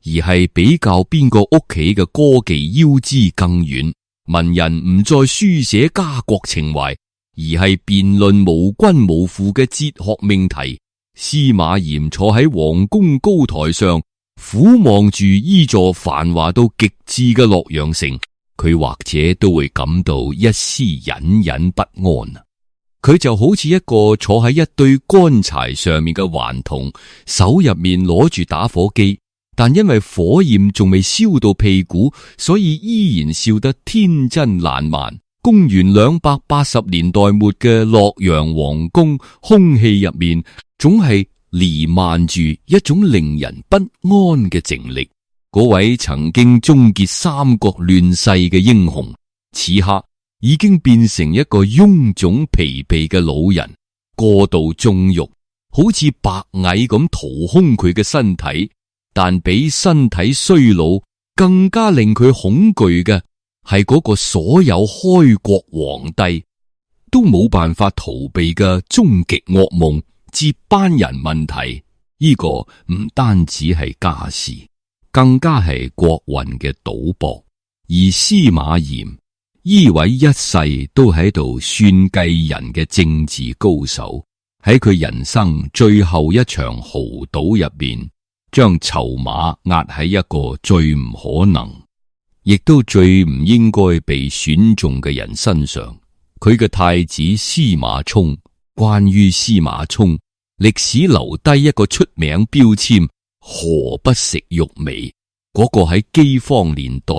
Speaker 1: 而係比較邊個屋企嘅歌技腰肢更遠。文人唔再書寫家國情懷，而係辯論無君無父嘅哲學命題。司馬炎坐喺皇宮高台上，俯望住依座繁華到極致嘅洛陽城，佢或者都會感到一絲隱隱不安啊！佢就好似一個坐喺一堆乾柴上面嘅頑童，手入面攞住打火機，但因為火焰仲未燒到屁股，所以依然笑得天真爛漫。公元280年代末嘅洛陽皇宮，空氣入面總係彌漫住一種令人不安嘅靜力。嗰位曾經終結三國亂世嘅英雄，此刻已經變成一個臃腫疲憊嘅老人，過度縱欲，好似白蟻咁掏空佢嘅身體。但比身體衰老更加令佢恐懼嘅，係嗰個所有開國皇帝都冇辦法逃避嘅終極噩夢——接班人問題。呢個唔單止係家事，更加係國運嘅賭博。而司馬炎呢位一世都喺度算計人嘅政治高手，喺佢人生最後一場豪賭入邊，將籌碼壓喺一個最唔可能，亦都最唔應該被選中嘅人身上。佢嘅太子司馬衷。關於司馬衷，歷史留低一個出名標籤：何不食肉糜。嗰個喺饑荒年代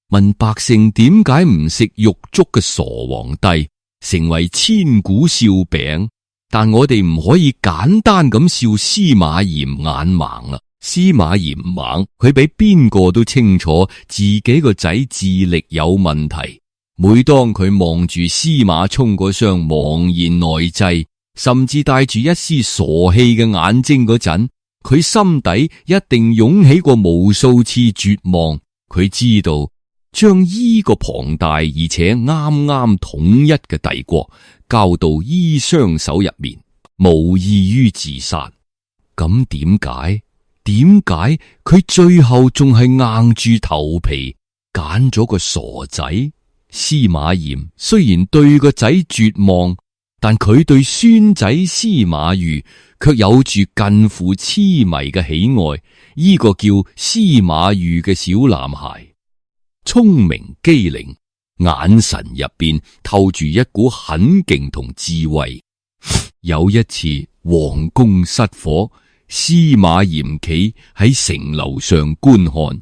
Speaker 1: 問百姓點解唔食肉粥嘅傻皇帝，成為千古笑柄。但我哋唔可以簡單咁笑司馬炎眼盲啦。司馬炎猛，佢比邊個都清楚自己個仔智力有問題。每當佢望住司馬衷嗰雙茫然內滯，甚至帶住一絲傻氣嘅眼睛嗰陣，佢心底一定湧起過無數次絕望。佢知道將依個龐大而且啱啱統一嘅帝國交到依雙手入面，無異於自殺。咁點解佢最後仲係硬住頭皮揀咗個傻仔？司馬炎雖然對個仔絕望，但佢對孫仔司馬懿卻有住近乎痴迷嘅喜愛。呢個叫司馬懿嘅小男孩，聰明機靈，眼神入邊透住一股狠勁同智慧。有一次皇宮失火，司馬炎企喺城樓上觀看，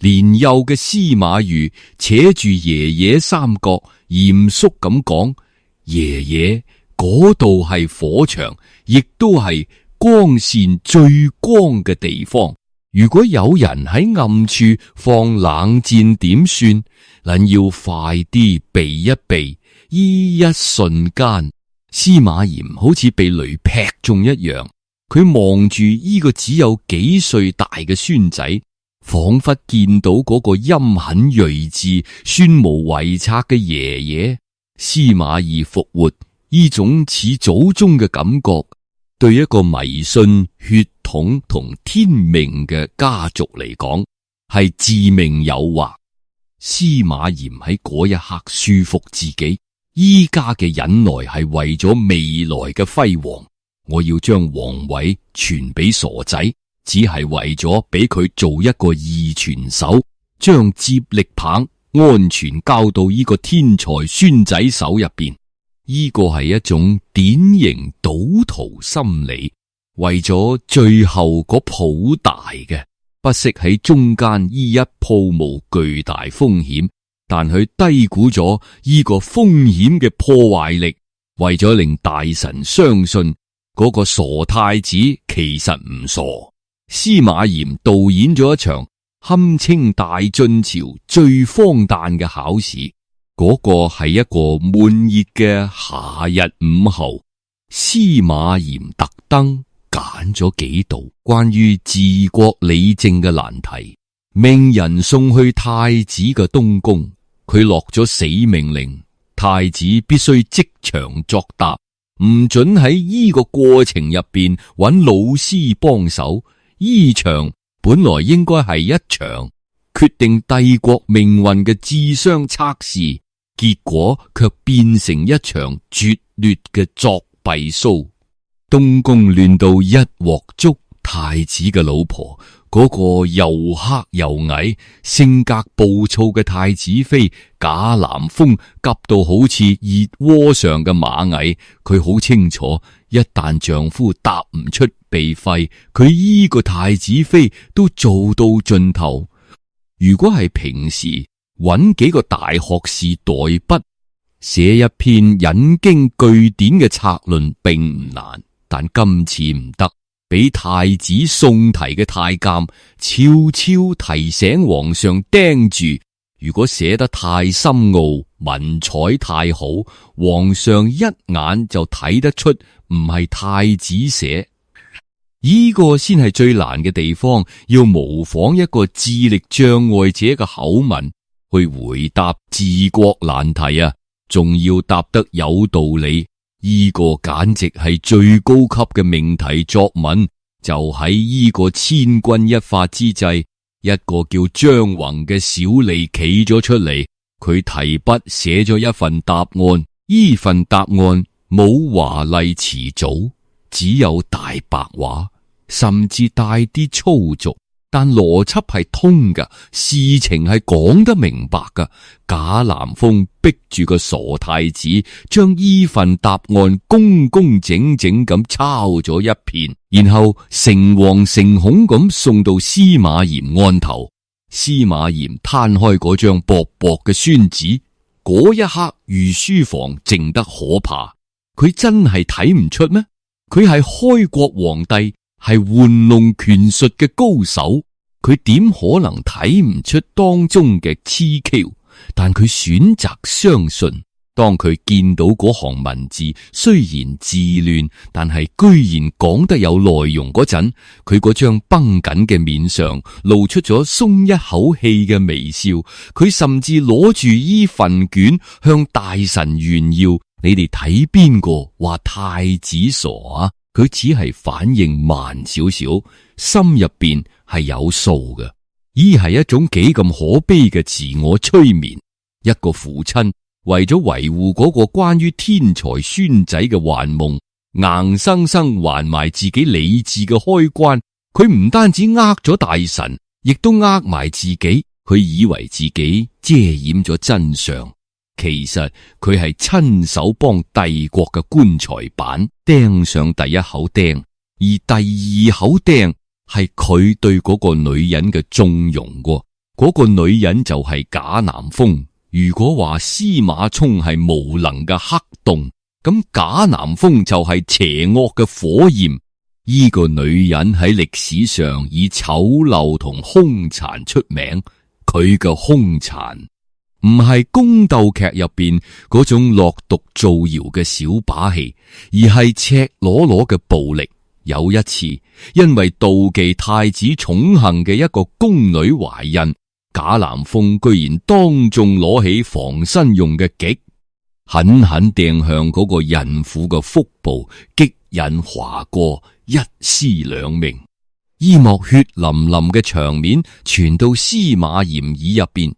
Speaker 1: 年幼嘅司馬懿扯住爺爺衫角，嚴肅咁講：爺爺，嗰度係火場，亦都係光線最光嘅地方。如果有人喺暗處放冷箭點算？能要快啲避一避。依一瞬間，司馬炎好似被雷劈中一樣。佢望住呢個只有幾歲大嘅孫仔，仿佛見到嗰個陰狠睿智、宣無遺策嘅爺爺。司馬懿復活，呢種似祖宗嘅感覺，對一個迷信血統同天命嘅家族嚟講，係致命誘惑。司馬炎喺嗰一刻說服自己，依家嘅忍耐係為咗未來嘅輝煌。我要將皇位傳俾傻仔，只係為咗俾佢做一個二傳手，將接力棒安全交到呢個天才孫仔手入邊。呢個係一種典型賭徒心理，為咗最後嗰鋪大嘅，不惜喺中間依一鋪無巨大風險，但佢低估咗呢個風險嘅破壞力，為咗令大臣相信嗰個傻太子其實唔傻。司馬炎導演咗一場堪稱大晉朝最荒誕嘅考試。嗰個係一個悶熱嘅夏日午後，司馬炎特登揀咗幾道關於治國理政嘅難題，命人送去太子嘅東宮。佢落咗死命令，太子必須即場作答，唔准喺呢個過程入邊揾老師幫手。呢場本來應該係一場決定帝國命運嘅智商測試，結果卻變成一場拙劣嘅作弊 show。東宮亂到一鑊粥，太子嘅老婆嗰個又黑又矮、性格暴躁嘅太子妃賈南風急到好似熱鍋上嘅螞蟻。佢好清楚，一旦丈夫答唔出秘費，佢依個太子妃都做到盡頭。如果係平時，揾幾個大學士代筆，寫一篇引經據典嘅策論並唔難，但今次唔得。俾太子送題嘅太監悄悄提醒皇上盯住，如果寫得太深奧，文采太好，皇上一眼就睇得出唔係太子寫。呢個先係最難嘅地方，要模仿一個智力障礙者嘅口吻去回答治國難題啊，仲要答得有道理。呢個簡直係最高級嘅命題作文。就喺呢個千鈞一髮之際，一個叫張宏嘅小吏企咗出嚟，佢提筆寫咗一份答案。呢份答案冇華麗詞組，只有大白話，甚至帶啲粗俗，但邏輯係通噶，事情係講得明白噶。賈南風逼住個傻太子，將依份答案工工整整咁抄咗一遍，然後誠惶誠恐咁送到司馬炎案頭。司馬炎攤開嗰張薄薄嘅宣紙，嗰一刻御書房靜得可怕。佢真係睇唔出咩？佢係開國皇帝，係玩弄權術嘅高手，佢點可能睇唔出當中嘅蹊蹺？但佢選擇相信。當佢見到嗰行文字雖然字亂，但係居然講得有內容嗰陣，佢嗰張繃緊嘅面上露出咗鬆一口氣嘅微笑。佢甚至攞住依份卷向大臣炫耀：你哋睇邊個話太子傻啊？佢只係反應慢少少，心入邊係有數嘅。依係一種幾咁可悲嘅自我催眠。一個父親為咗維護嗰個關於天才孫仔嘅幻夢，硬生生還埋自己理智嘅開關。佢唔單止呃咗大臣，亦都呃埋自己。佢以為自己遮掩咗真相，其實佢係親手幫帝國嘅棺材板釘上第一口釘，而第二口釘係佢對嗰個女人嘅縱容。嗰個女人就係賈南風。如果話司馬衷係無能嘅黑洞，咁賈南風就係邪惡嘅火焰。呢個女人喺歷史上以醜陋同兇殘出名，佢嘅兇殘唔係宮鬥劇入邊嗰種落毒造謠嘅小把戲，而係赤裸裸嘅暴力。有一次，因為妒忌太子寵幸嘅一個宮女懷孕，賈南風居然當眾攞起防身用嘅戟，狠狠掟向嗰個孕婦嘅腹部，戟刃劃過，一屍兩命。依幕血淋淋嘅場面傳到司馬炎耳入邊，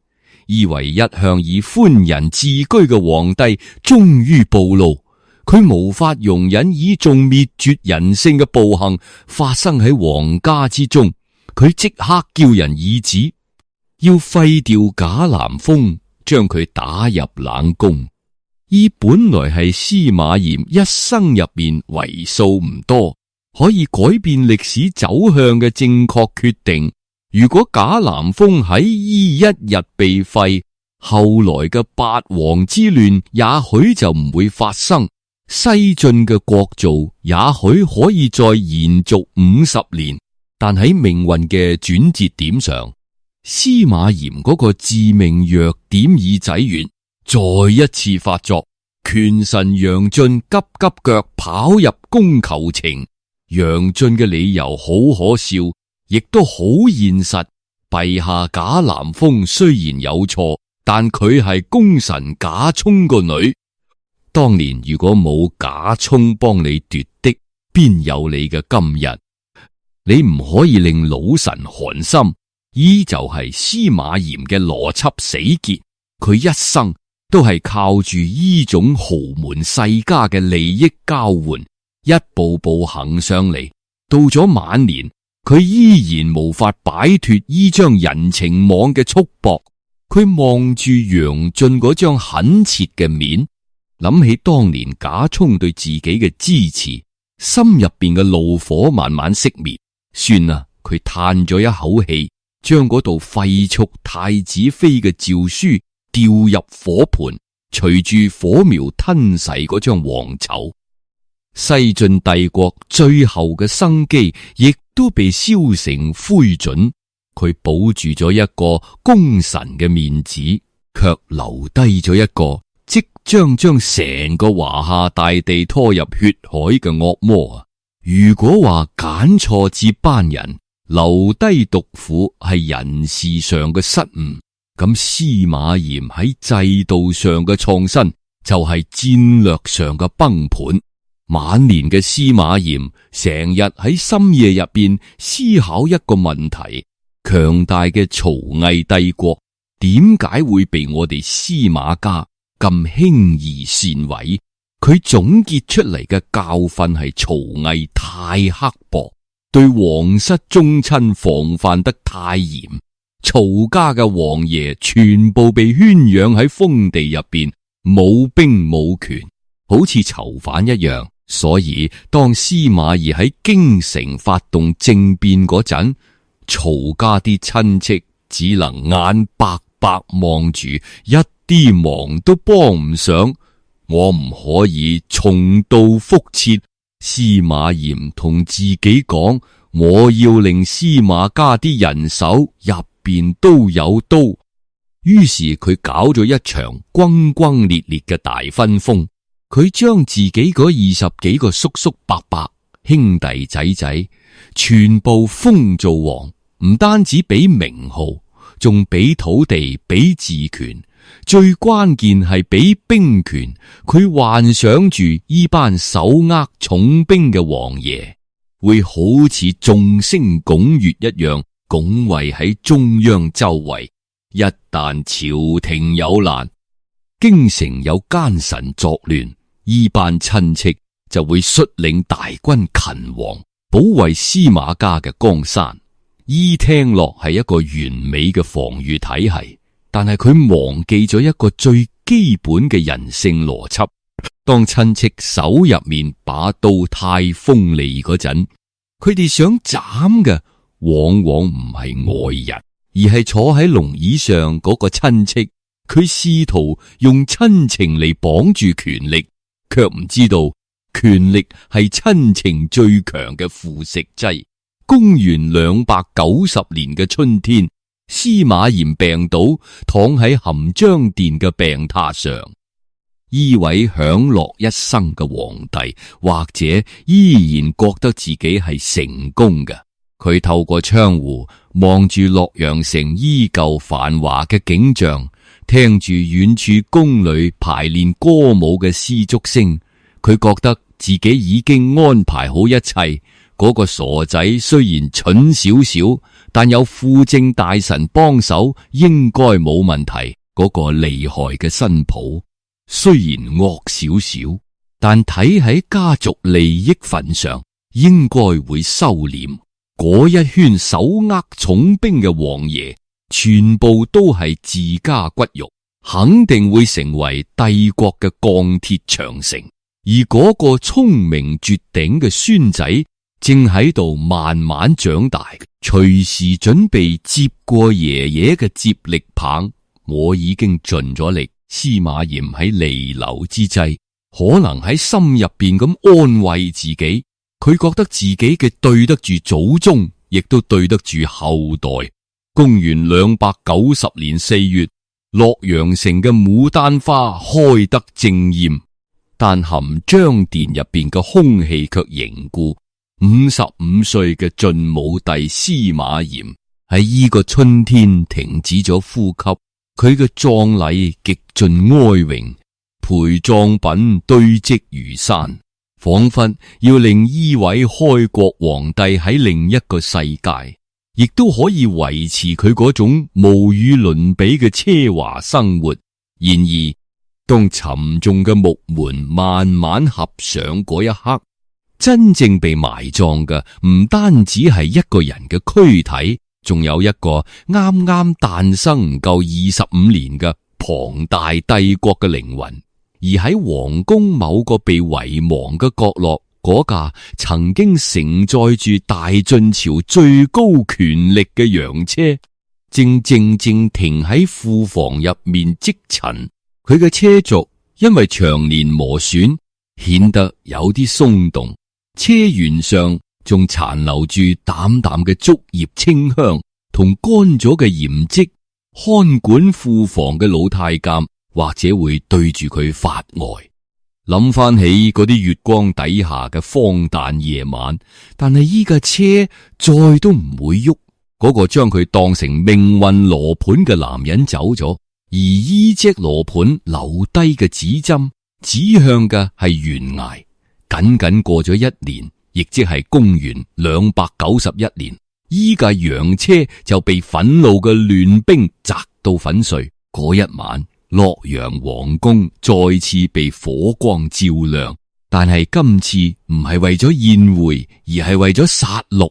Speaker 1: 以為一向以寬仁自居嘅皇帝終於暴露，佢無法容忍以眾滅絕人性嘅暴行發生喺皇家之中，佢即刻叫人議旨，要廢掉賈南風，將佢打入冷宮。依本來係司馬炎一生入面為數唔多可以改變歷史走向嘅正確決定。如果賈南風喺依一日被廢，後來嘅八王之亂也許就唔會發生，西晉嘅國造也許可以再延續50年。但喺命運嘅轉折點上，司馬炎嗰個致命弱點耳仔丸再一次發作，權臣楊駿急急腳跑入宮求情。楊駿嘅理由好可笑，亦都好現實。陛下賈南風雖然有錯，但佢係功臣賈充個女。當年如果冇賈充幫你奪的，邊有你嘅今日？你唔可以令老臣寒心。依就係司馬炎嘅邏輯死結，佢一生都係靠住依種豪門世家嘅利益交換，一步步行上嚟。到咗晚年，佢依然無法擺脫依張人情網嘅束縛。佢望住楊駿嗰張懇切嘅面，諗起當年賈充對自己嘅支持，心入邊嘅怒火慢慢熄滅。算啦，佢嘆咗一口氣，將嗰道廢黜太子妃嘅詔書掉入火盆，隨住火苗吞噬嗰張黃綢。西晉帝國最後嘅生機亦都被燒成灰燼。佢保住咗一個功臣嘅面子，卻留低咗一個即將成個華夏大地拖入血海嘅惡魔啊！如果話揀錯接班人，留低毒婦係人事上嘅失誤，咁司馬炎喺制度上嘅創新就係戰略上嘅崩盤。晚年嘅司馬炎成日喺深夜入邊思考一個問題：強大嘅曹魏帝國點解會被我哋司馬家咁輕易煽毀？佢總結出嚟嘅教訓係曹魏太刻薄，對皇室宗親防範得太嚴，曹家嘅王爺全部被圈養喺封地入邊，冇兵冇權，好似囚犯一樣。所以當司馬懿喺京城發動政變嗰陣，曹家啲親戚只能眼白白望住，一啲忙都幫唔上，我唔可以重蹈覆轍。司馬炎同自己講，我要令司馬家啲人手入邊都有刀。於是佢搞咗一場轟轟烈烈嘅大分封，佢將自己嗰20幾個叔叔伯伯、兄弟仔仔全部封做王，唔單止俾名號，仲俾土地、俾治權，最關鍵係俾兵權。佢幻想住依班手握重兵嘅王爺會好似眾星拱月一樣拱衛喺中央周圍。一旦朝廷有難，京城有奸臣作亂，依班親戚就會率領大軍勤王，保衛司馬家嘅江山。依聽落係一個完美嘅防禦體系，但係佢忘記咗一個最基本嘅人性邏輯。當親戚手入面把刀太鋒利嗰陣，佢哋想斬嘅往往唔係外人，而係坐喺龍椅上嗰個親戚。佢試圖用親情嚟綁住權力，卻唔知道權力係親情最強嘅腐蝕劑。公元290年嘅春天，司馬炎病倒，躺喺含章殿嘅病榻上。依位享樂一生嘅皇帝，或者依然覺得自己係成功嘅。佢透過窗戶望住洛陽城依舊繁華嘅景象，聽住遠處宮裏排練歌舞嘅絲竹聲，佢覺得自己已經安排好一切。嗰個傻仔雖然蠢少少，但有輔政大臣幫手，應該冇問題。嗰個厲害嘅新抱雖然惡少少，但睇喺家族利益份上，應該會收斂。嗰一圈手握重兵嘅王爺，全部都係自家骨肉，肯定會成為帝國嘅鋼鐵長城。而嗰個聰明絕頂嘅孫仔，正喺度慢慢長大，隨時準備接過爺爺嘅接力棒。我已經盡咗力。司馬炎喺彌留之際，可能喺心入邊咁安慰自己，佢覺得自己嘅對得住祖宗，亦都對得住後代。公元290年4月，洛陽城嘅牡丹花開得正艷，但含章殿入邊嘅空氣卻凝固。55歲嘅晉武帝司馬炎喺呢個春天停止咗呼吸。佢嘅葬禮極盡哀榮，陪葬品堆積如山，仿佛要令依位開國皇帝喺另一個世界，亦都可以維持佢嗰種無與倫比嘅奢華生活。然而，當沉重嘅木門慢慢合上嗰一刻，真正被埋葬嘅唔單止係一個人嘅軀體，仲有一個啱啱誕生唔夠25年嘅龐大帝國嘅靈魂。而喺皇宮某個被遺忘嘅角落，嗰架曾經承載住大晉朝最高權力嘅洋車，正靜靜停喺庫房入面積塵。佢嘅車軸因為長年磨損，顯得有啲鬆動。車舷上仲殘留住淡淡嘅竹葉清香同乾咗嘅鹽漬。看管庫房嘅老太監或者會對住佢發呆，諗翻起嗰啲月光底下嘅荒誕夜晚。但係依架車再都唔會喐。嗰個將佢當成命運羅盤嘅男人走咗，而依隻羅盤留低嘅指針指向嘅係懸崖。僅僅過咗1年，亦即係公元291年，依架洋車就被憤怒嘅亂兵砸到粉碎。嗰一晚，洛陽皇宮再次被火光照亮，但係今次唔係為咗宴會，而係為咗殺戮。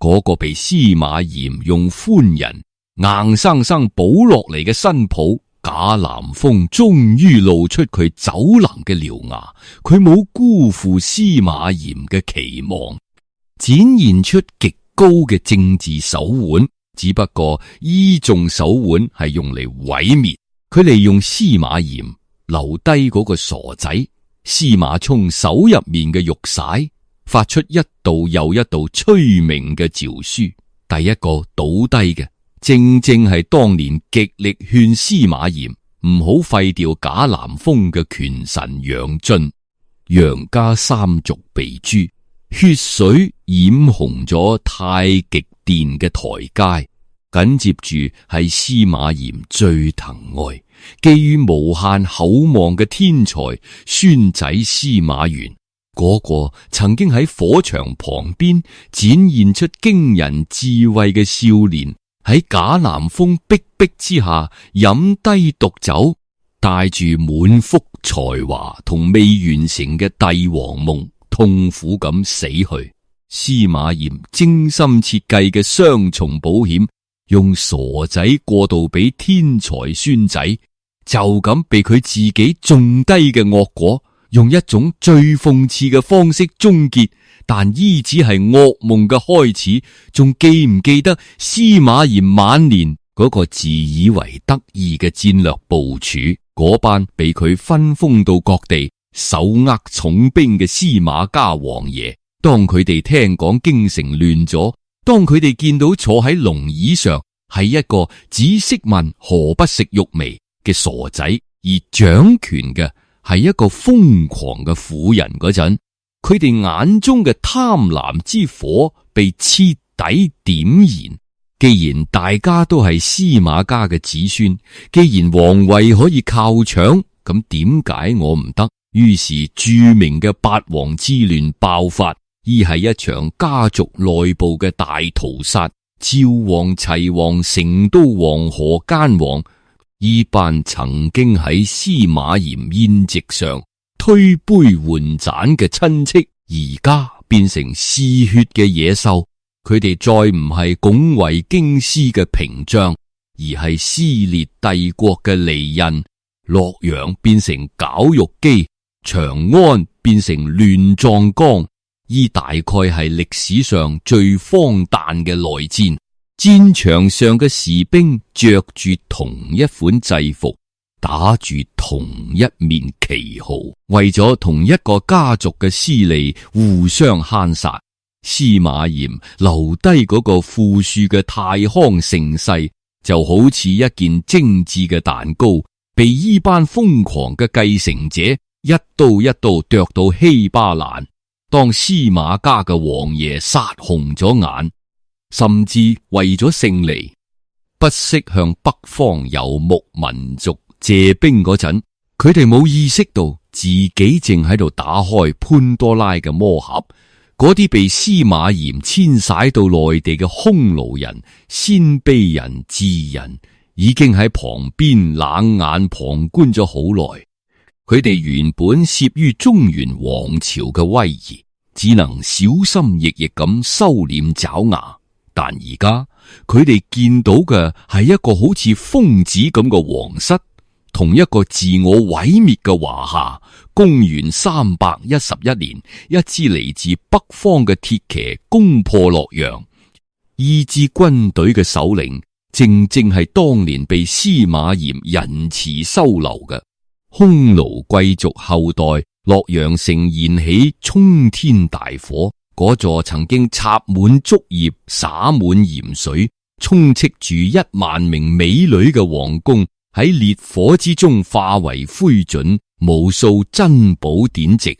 Speaker 1: 嗰個被司馬炎用寬仁硬生生保落嚟嘅新抱賈南風，終於露出佢走能嘅獠牙。佢冇辜負司馬炎嘅期望，展現出極高嘅政治手腕。只不過依種手腕係用嚟毀滅，佢利用司馬炎留低嗰個傻仔司馬衷手入面嘅玉璽，發出一道又一道催命嘅詔書。第一個倒低嘅，正正係當年極力勸司馬炎唔好廢掉賈南風嘅權臣楊駿。楊家三族被誅，血水染紅咗太極殿嘅台階。緊接住係司馬炎最疼愛、寄予無限厚望嘅天才孫仔司馬炎，嗰個曾經喺火場旁邊展現出驚人智慧嘅少年，喺賈南風逼迫之下飲低毒酒，帶住滿腹才華同未完成嘅帝王夢，痛苦咁死去。司馬炎精心設計嘅雙重保險，用傻仔過渡俾天才孫仔，就咁被佢自己種低嘅惡果，用一種最諷刺嘅方式終結。但依只係噩夢嘅開始。仲記唔記得司馬炎晚年嗰個自以為得意嘅戰略部署？嗰班被佢分封到各地手握重兵嘅司馬家王爺，當佢哋聽講京城亂咗，當佢哋見到坐喺龍椅上係一個只識問何不食肉糜嘅傻仔，而掌權嘅係一個瘋狂嘅婦人嗰陣，佢哋眼中嘅貪婪之火被徹底點燃。既然大家都係司馬家嘅子孫，既然皇位可以靠搶，咁點解我唔得？於是著名嘅八王之亂爆發，依係一場家族內部嘅大屠殺。趙王、齊王、成都王、河間王，依班曾經喺司馬炎宴席上推杯換盞嘅親戚，而家變成嗜血嘅野獸。佢哋再唔係拱衛京師嘅屏障，而係撕裂帝國嘅利刃。洛陽變成絞肉機，長安變成亂葬崗。依大概係歷史上最荒誕嘅內戰。戰場上嘅士兵着住同一款制服，打住同一面旗號，為咗同一個家族嘅私利互相慳殺。司馬炎留低嗰個富庶嘅太康盛世，就好似一件精緻嘅蛋糕，被依班瘋狂嘅繼承者一刀一刀剁到稀巴爛。當司馬家嘅王爺殺紅咗眼，甚至為咗勝利，不惜向北方游牧民族借兵嗰陣，佢哋冇意識到自己正喺度打開潘多拉嘅魔盒。嗰啲被司馬炎遷徙到內地嘅匈奴人、鮮卑人、智人，已經喺旁邊冷眼旁觀咗好耐。佢哋原本懾於中原王朝嘅威儀，只能小心翼翼咁收斂爪牙。但而家佢哋見到嘅係一個好似瘋子咁嘅皇室，同一個自我毀滅嘅華夏。公元311年，一支嚟自北方嘅鐵騎攻破洛陽，依支軍隊嘅首領正正係當年被司馬炎仁慈收留嘅匈奴貴族後代。洛陽城燃起沖天大火，嗰座曾經插滿竹葉、灑滿鹽水、充斥住1萬名美女嘅皇宮，喺烈火之中化為灰燼。無數珍寶典籍，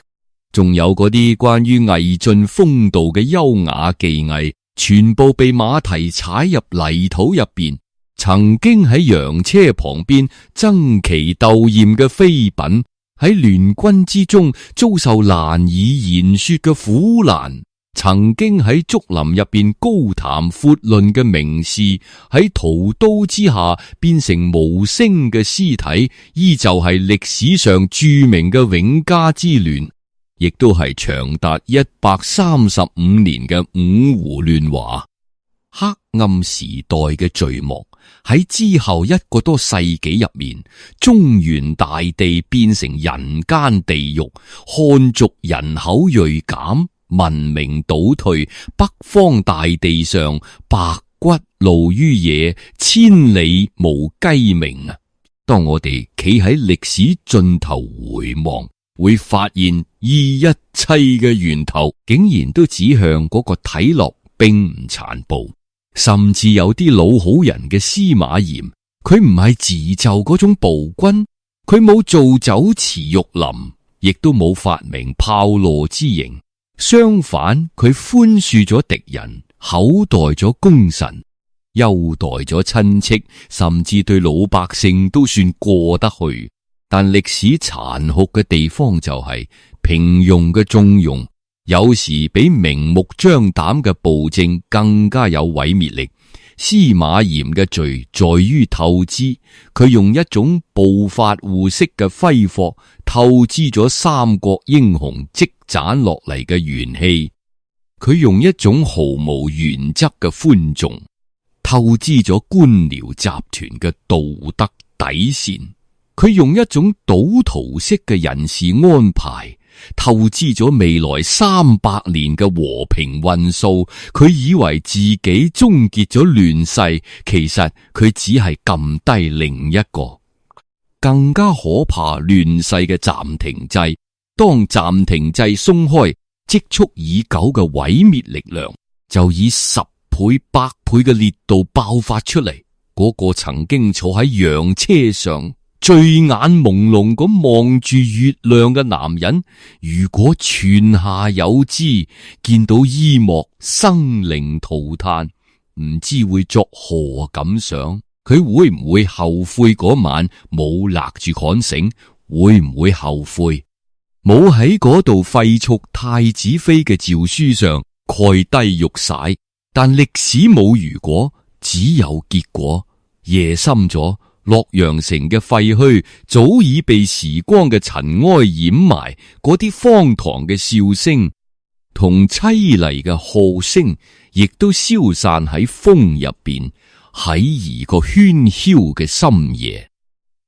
Speaker 1: 仲有嗰啲關於魏晉風度嘅優雅技藝，全部被馬蹄踩入泥土入邊。曾經喺羊車旁邊爭奇鬥艷嘅妃嬪，喺聯軍之中遭受難以言說嘅苦難。曾經喺竹林入邊高談闊論嘅名士，喺屠刀之下變成無聲嘅屍體，依舊係歷史上著名嘅永嘉之亂，亦都係長達135年嘅五胡亂華。黑暗時代嘅序幕喺之後1個多世紀入面，中原大地變成人間地獄，漢族人口銳減，文明倒退，北方大地上白骨露於野，千里無雞鳴啊！當我哋企喺歷史盡頭回望，會發現一切嘅源頭竟然都指向嗰個睇落並唔殘暴，甚至有啲老好人嘅司馬炎，佢唔係自就嗰種暴君，佢冇做酒池肉林，亦都冇發明炮烙之刑，相反佢寬恕咗敵人，厚待咗功臣，優待咗親戚，甚至對老百姓都算過得去。但歷史殘酷嘅地方就係平庸嘅縱容，有時比明目張膽嘅暴政更加有毀滅力。司馬炎嘅罪在於透支，佢用一種暴發戶式嘅揮霍透支咗三國英雄積攢落嚟嘅元氣，佢用一種毫無原則嘅寬重透支咗官僚集團嘅道德底線，佢用一種賭徒式嘅人事安排透支咗未來300年嘅和平運數，佢以為自己終結咗亂世，其實佢只係撳低另一個更加可怕亂世嘅暫停制。當暫停制鬆開，積蓄已久嘅毀滅力量就以10倍、100倍嘅烈度爆發出嚟。嗰個曾經坐喺羊車上醉眼朦朧咁望住月亮嘅男人，如果泉下有知，見到伊莫生靈塗炭，唔知會作何感想？佢會唔會後悔嗰晚冇勒住杆繩？會唔會後悔冇喺嗰度廢黜太子妃嘅詔書上蓋低玉璽？但歷史冇如果，只有結果。夜深咗，洛陽城嘅廢墟早已被時光嘅塵埃掩埋，嗰啲荒唐嘅笑聲同淒厲嘅號聲，亦都消散喺風入邊，喺一個喧囂嘅深夜。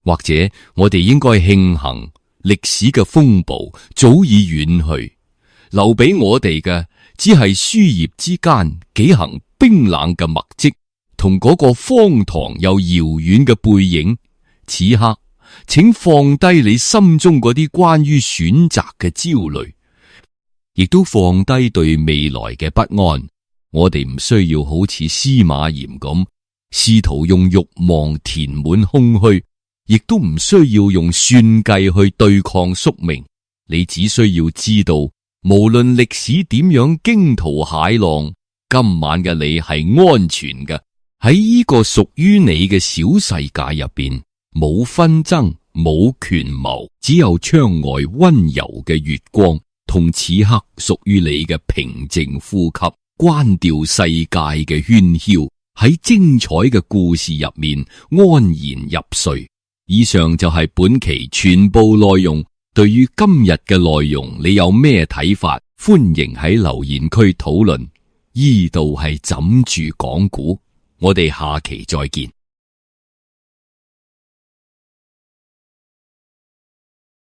Speaker 1: 或者我哋應該慶幸歷史嘅風暴早已遠去，留俾我哋嘅只係書頁之間幾行冰冷嘅墨迹，同嗰個荒唐又遙遠嘅背影。此刻，請放低你心中嗰啲關於選擇嘅焦慮，亦都放低對未來嘅不安。我哋唔需要好似司馬炎咁，試圖用欲望填滿空虛，亦都唔需要用算計去對抗宿命。你只需要知道，無論歷史點樣驚濤駭浪，今晚嘅你係安全嘅。喺呢個屬於你嘅小世界入邊，冇紛爭，冇權謀，只有窗外溫柔嘅月光，同此刻屬於你嘅平靜呼吸。關掉世界嘅喧囂，喺精彩嘅故事入面安然入睡。以上就係本期全部內容。對於今日嘅內容，你有咩睇法？歡迎喺留言區討論。依度係枕住講古，我哋下期再見。